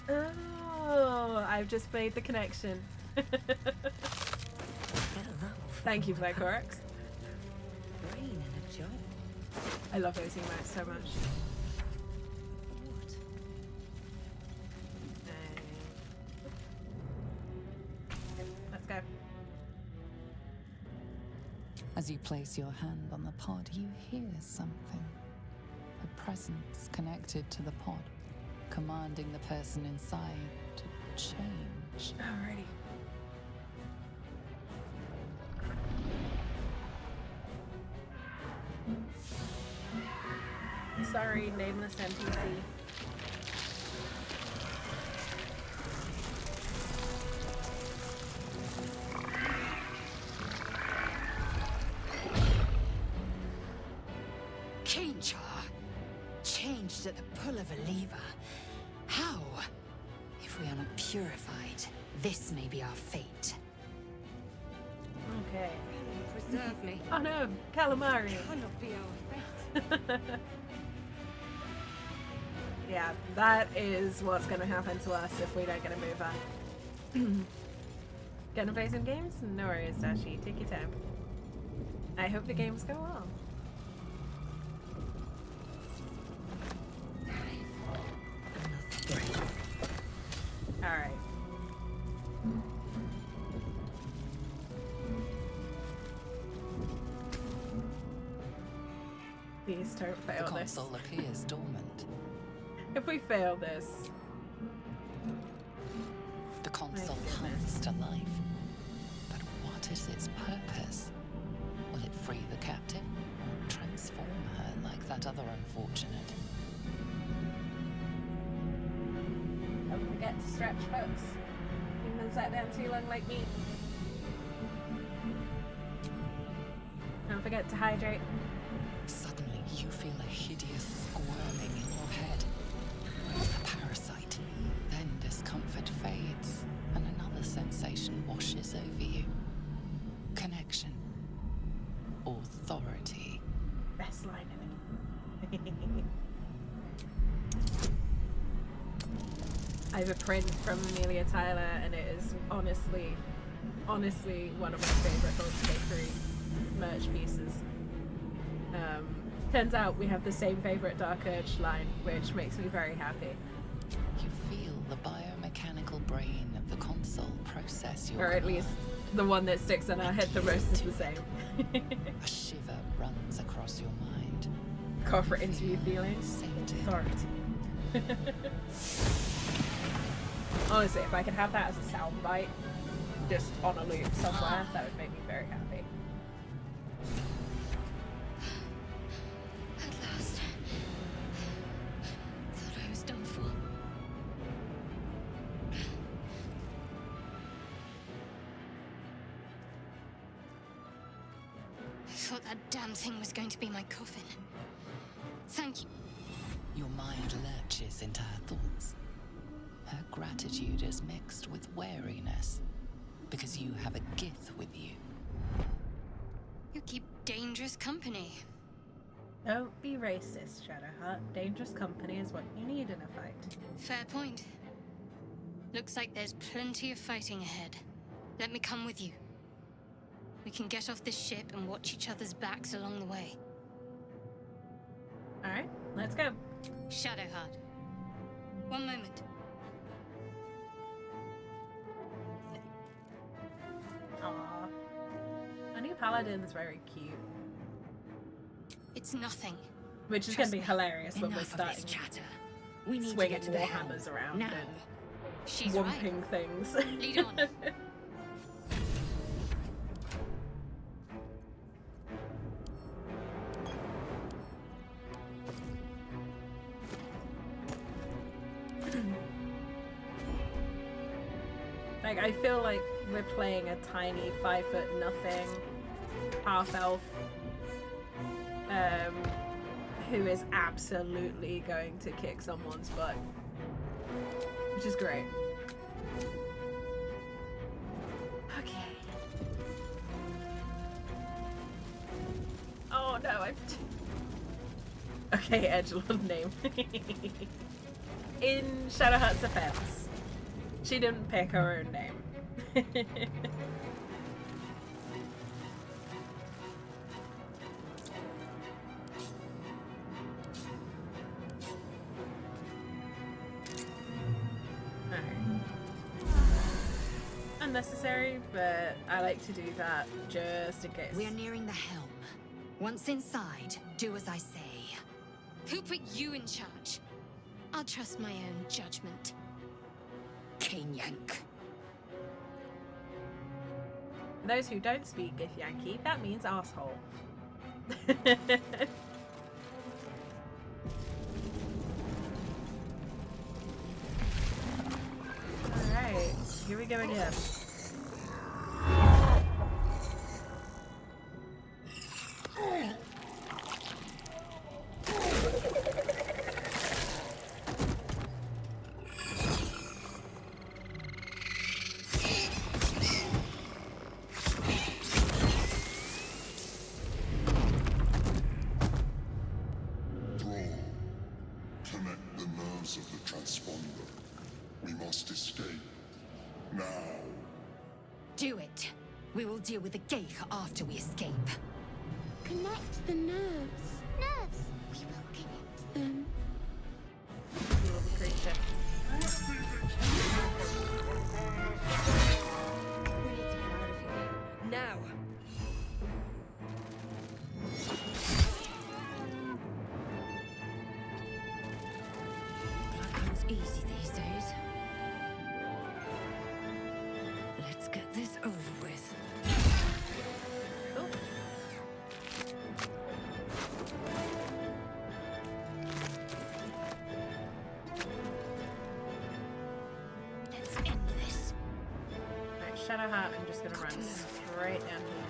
Oh, I've just made the connection. Thank you for that, Corax. Brain and a job. I love those emotes so much. Let's go. As you place your hand on the pod, you hear something. A presence connected to the pod, commanding the person inside to change. Alrighty. Sorry, nameless NPC. at the pull of a lever. How? If we are not purified, this may be our fate. Okay. Preserve me. Oh no, calamari. Cannot be our fate. Yeah, that is what's going to happen to us if we don't get a move on. Gonna play some games? No worries, Dashi. Take your time. I hope the games go well. Alright. Please don't fail The this. console appears dormant. If we fail this... The console comes to life. But what is its purpose? Will it free the captive? Or transform her like that other unfortunate? Don't forget to stretch, folks. You've been sat down too long like me. Don't forget to hydrate. Suddenly, you feel a hideous squirming in your head. A parasite. Then discomfort fades, and another sensation washes over you. Connection. Authority. Best line in it. I have a print from Amelia Tyler, and it is honestly one of my favorite Thoughts Bakery merch pieces. Turns out we have the same favorite Dark Urge line, which makes me very happy. You feel the biomechanical brain of the console process your Or at least the one that sticks in our head the most is the same. A shiver runs across your mind. Corporate interview feelings. Authority. Honestly, if I could have that as a soundbite, just on a loop somewhere, that would make me very happy. At last. Thought I was done for. I thought that damn thing was going to be my coffin. Thank you. Your mind lurches into her thoughts. Her gratitude is mixed with wariness, because you have a Gith with you. You keep dangerous company. Don't be racist, Shadowheart. Dangerous company is what you need in a fight. Fair point. Looks like there's plenty of fighting ahead. Let me come with you. We can get off this ship and watch each other's backs along the way. Alright, let's go. Shadowheart. One moment. Aww. Our new Paladin is very cute. It's nothing. Which is going to be hilarious when we're Enough of this starting chatter. We need to swinging get to the warhammers helm. around Now. and She's wumping things. Lead on. Like, I feel like we're playing a tiny 5'0" nothing half elf who is absolutely going to kick someone's butt, which is great. Okay. Oh no, okay, edgelord name. In Shadowheart's defense, she didn't pick her own name. Unnecessary, but I like to do that just in case. We are nearing the helm. Once inside, do as I say. Who put you in charge? I'll trust my own judgment. Kinyank. For those who don't speak Githyanki, that means asshole. Alright, here we go again. Do it. We will deal with the Geich after we escape. Connect the nerves. Nerves! We will connect them. You little creature. We need to get out of here. Now! Blood comes easy these days. Let's get this over with. Let's end this. Right, Shadowheart, I'm just gonna run straight down here.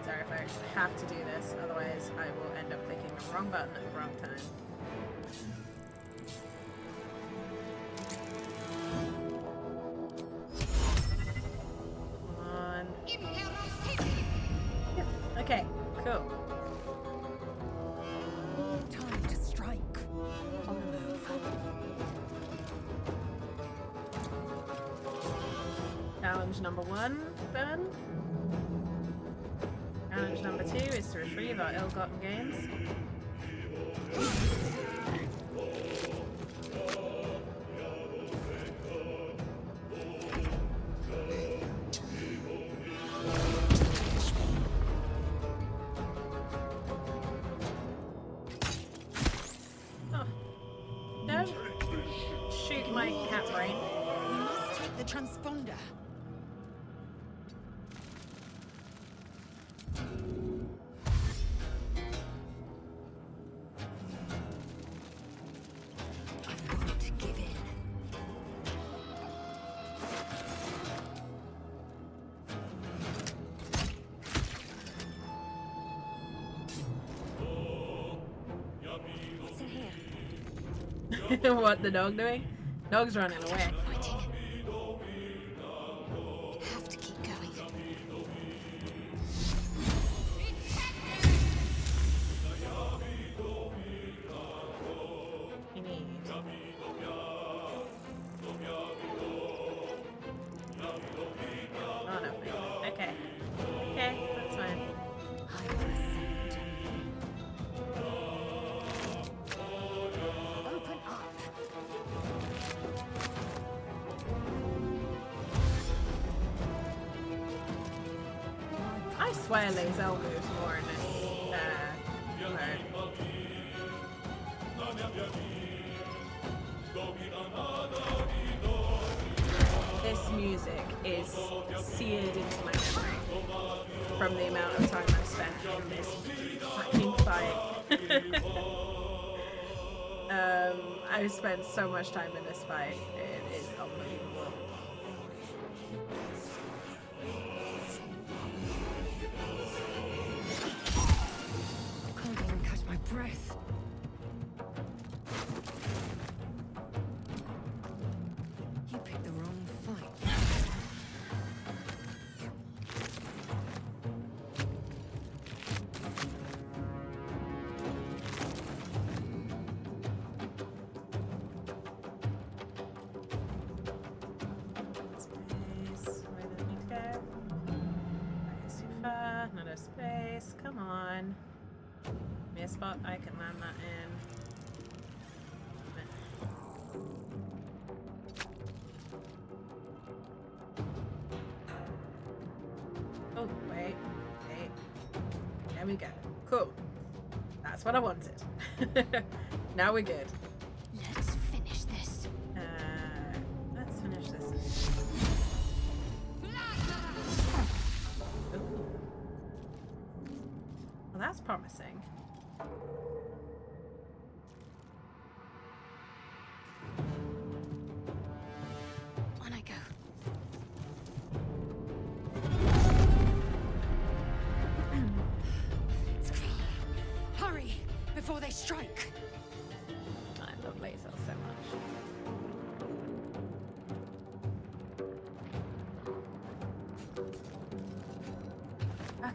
Sorry if I have to do this, otherwise I will end up clicking the wrong button at the wrong time. Come on. Yeah, okay, cool. Time to strike. On the move. Challenge number 1 done. Challenge number 2 is to retrieve our ill-gotten gains. Oh. Don't shoot my cat brain. We must take the transponder. I won't give in. What's in here? What, the dog doing? Dog's running away. Have to keep going. You need. Oh no. Okay. Okay, that's fine. Open up. I swear Lae'zel moves more in this mode. This music is seared into my memory from the amount of time I've spent in this fucking fight. I've spent so much time in this fight. It is unbelievable. I can't even catch my breath. You picked the wrong fight. Space. Where did we go? That is too far. Another space. Come on. Give me a spot I can land that in. Oh, wait. Wait. There we go. Cool. That's what I wanted. Now we're good. Let's finish this. Let's finish this. Ooh. Well, that's promising. On I go. Hurry before they strike. I love Lae'zel so much.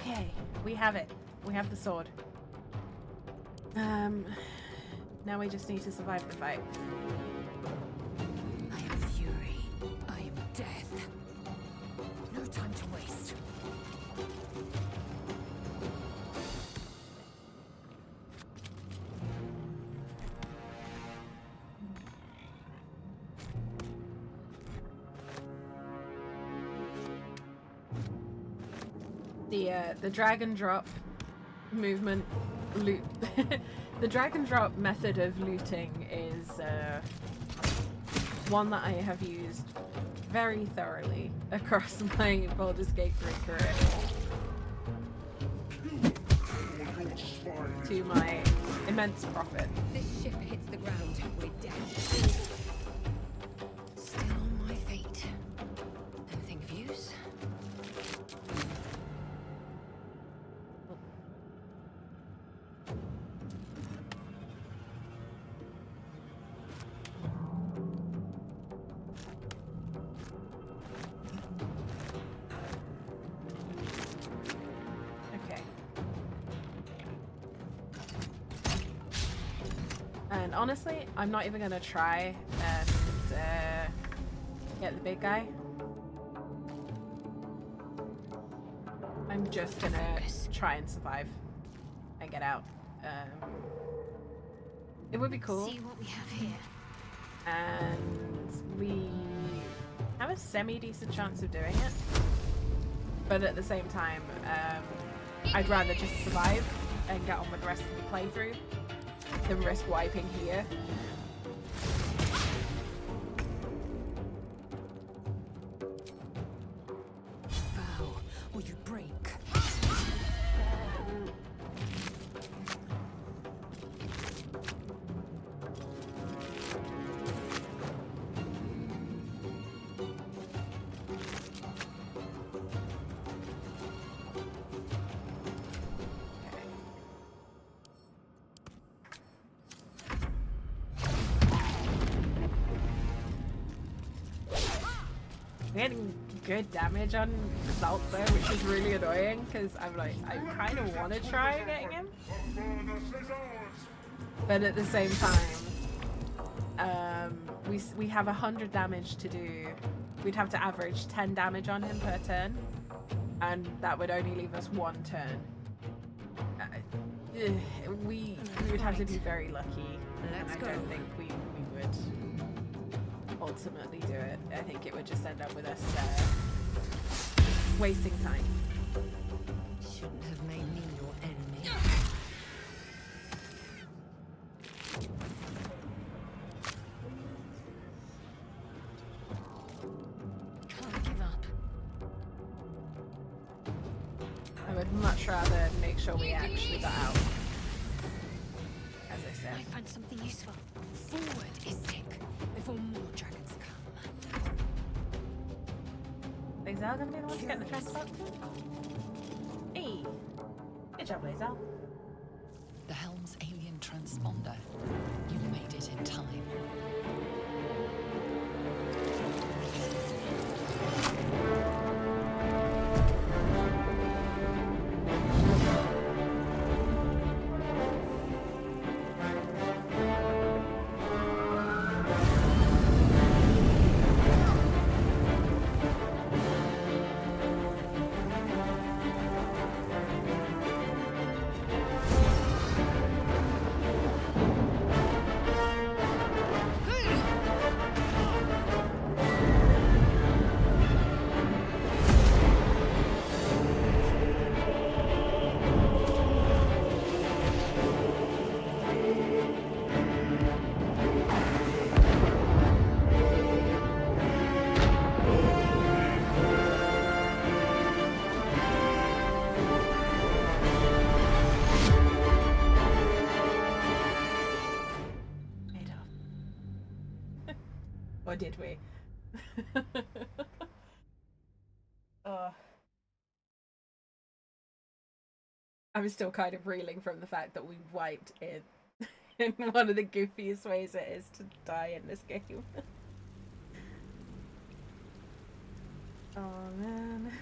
Okay, we have it. We have the sword. Now we just need to survive the fight. I am fury. I am death. No time to waste. The drag and drop movement loot. The drag and drop method of looting is one that I have used very thoroughly across my Baldur's Gate 3 career. To my immense profit. This ship hits the ground, we're dead. Still on my feet. Anything of use? And honestly, I'm not even gonna try and get the big guy. I'm just gonna try and survive and get out. It would be cool. See what we have here. And we have a semi-decent chance of doing it. But at the same time, I'd rather just survive and get on with the rest of the playthrough than risk wiping here. Vow, or you break. Getting good damage on Salt though, which is really annoying because I'm like, I kind of want to try getting him, but at the same time, we have 100 damage to do. We'd have to average 10 damage on him per turn, and that would only leave us one turn. We would have to be very lucky, and I don't think we would ultimately do it. I think it would just end up with us wasting time. Shouldn't have made me your enemy. Can't give up. I would much rather make sure we actually got out. As I said. I found something useful. Forward, Istik, before more dragons come. Is Zal gonna be the one to get the transport? Hey! Good job, Lazel. The Helm's alien transponder. You've made it in time. Or did we? I'm still kind of reeling from the fact that we wiped it in one of the goofiest ways it is to die in this game. Oh man.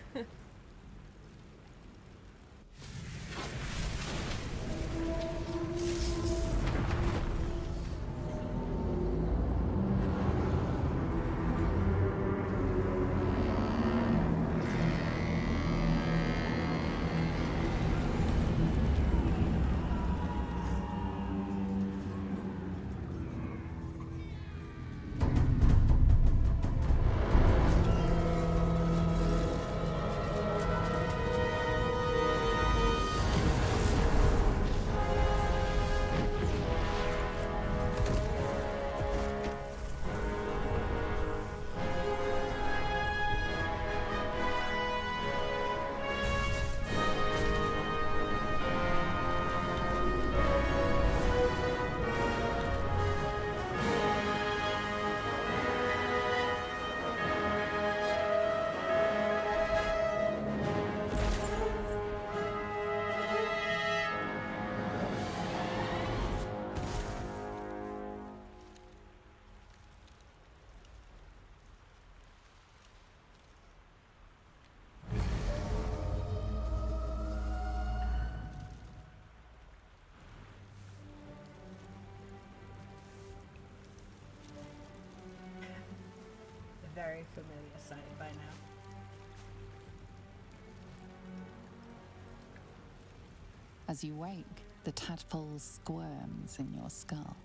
very familiar sight by now. As you wake, the tadpole squirms in your skull.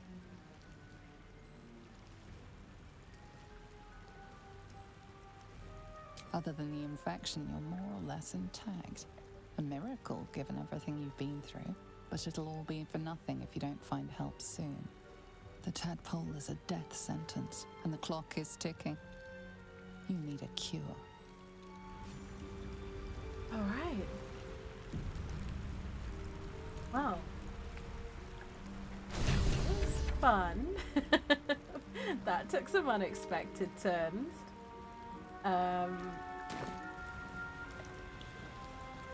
Other than the infection, you're more or less intact. A miracle, given everything you've been through, but it'll all be for nothing if you don't find help soon. The tadpole is a death sentence, and the clock is ticking. You need a cure. All right. Well, it was fun. That took some unexpected turns.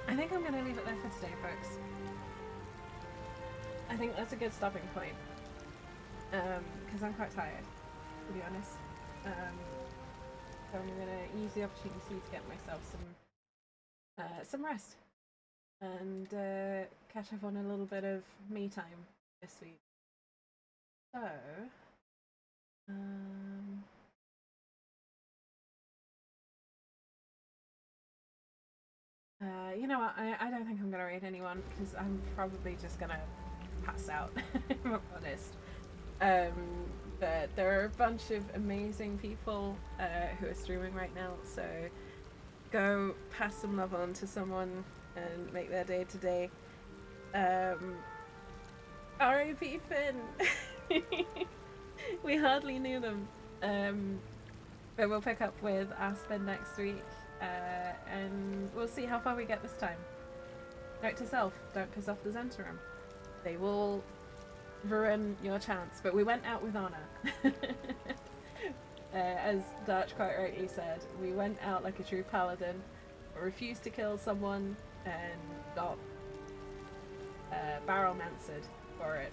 I think I'm going to leave it there for today, folks. I think that's a good stopping point. Because I'm quite tired, to be honest. So I'm going to use the opportunity to get myself some rest. And catch up on a little bit of me time this week. So, you know what, I don't think I'm going to raid anyone, because I'm probably just going to pass out, if I'm honest. But there are a bunch of amazing people who are streaming right now, so go pass some love on to someone and make their day today. R.I.P. Finn! We hardly knew them. But we'll pick up with Aspen next week, and we'll see how far we get this time. Note to self, don't piss off the Zentarum. They will ruin your chance, but we went out with honor. As Darch quite rightly said, we went out like a true paladin, refused to kill someone, and got barrel-mancered for it.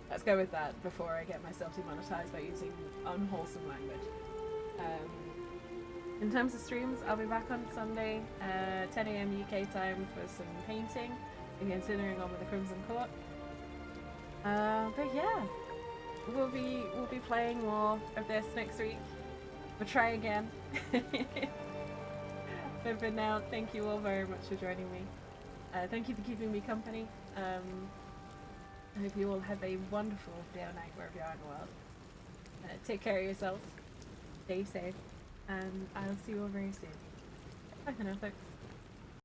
Let's go with that before I get myself demonetized by using unwholesome language. In terms of streams, I'll be back on Sunday, 10 AM UK time for some painting and continuing on with the Crimson Court. But yeah, we'll be playing more of this next week. We'll try again. But for now, thank you all very much for joining me. Thank you for keeping me company. I hope you all have a wonderful day or night wherever you are in the world. Take care of yourselves, stay safe, and I'll see you all very soon. Bye for now, folks.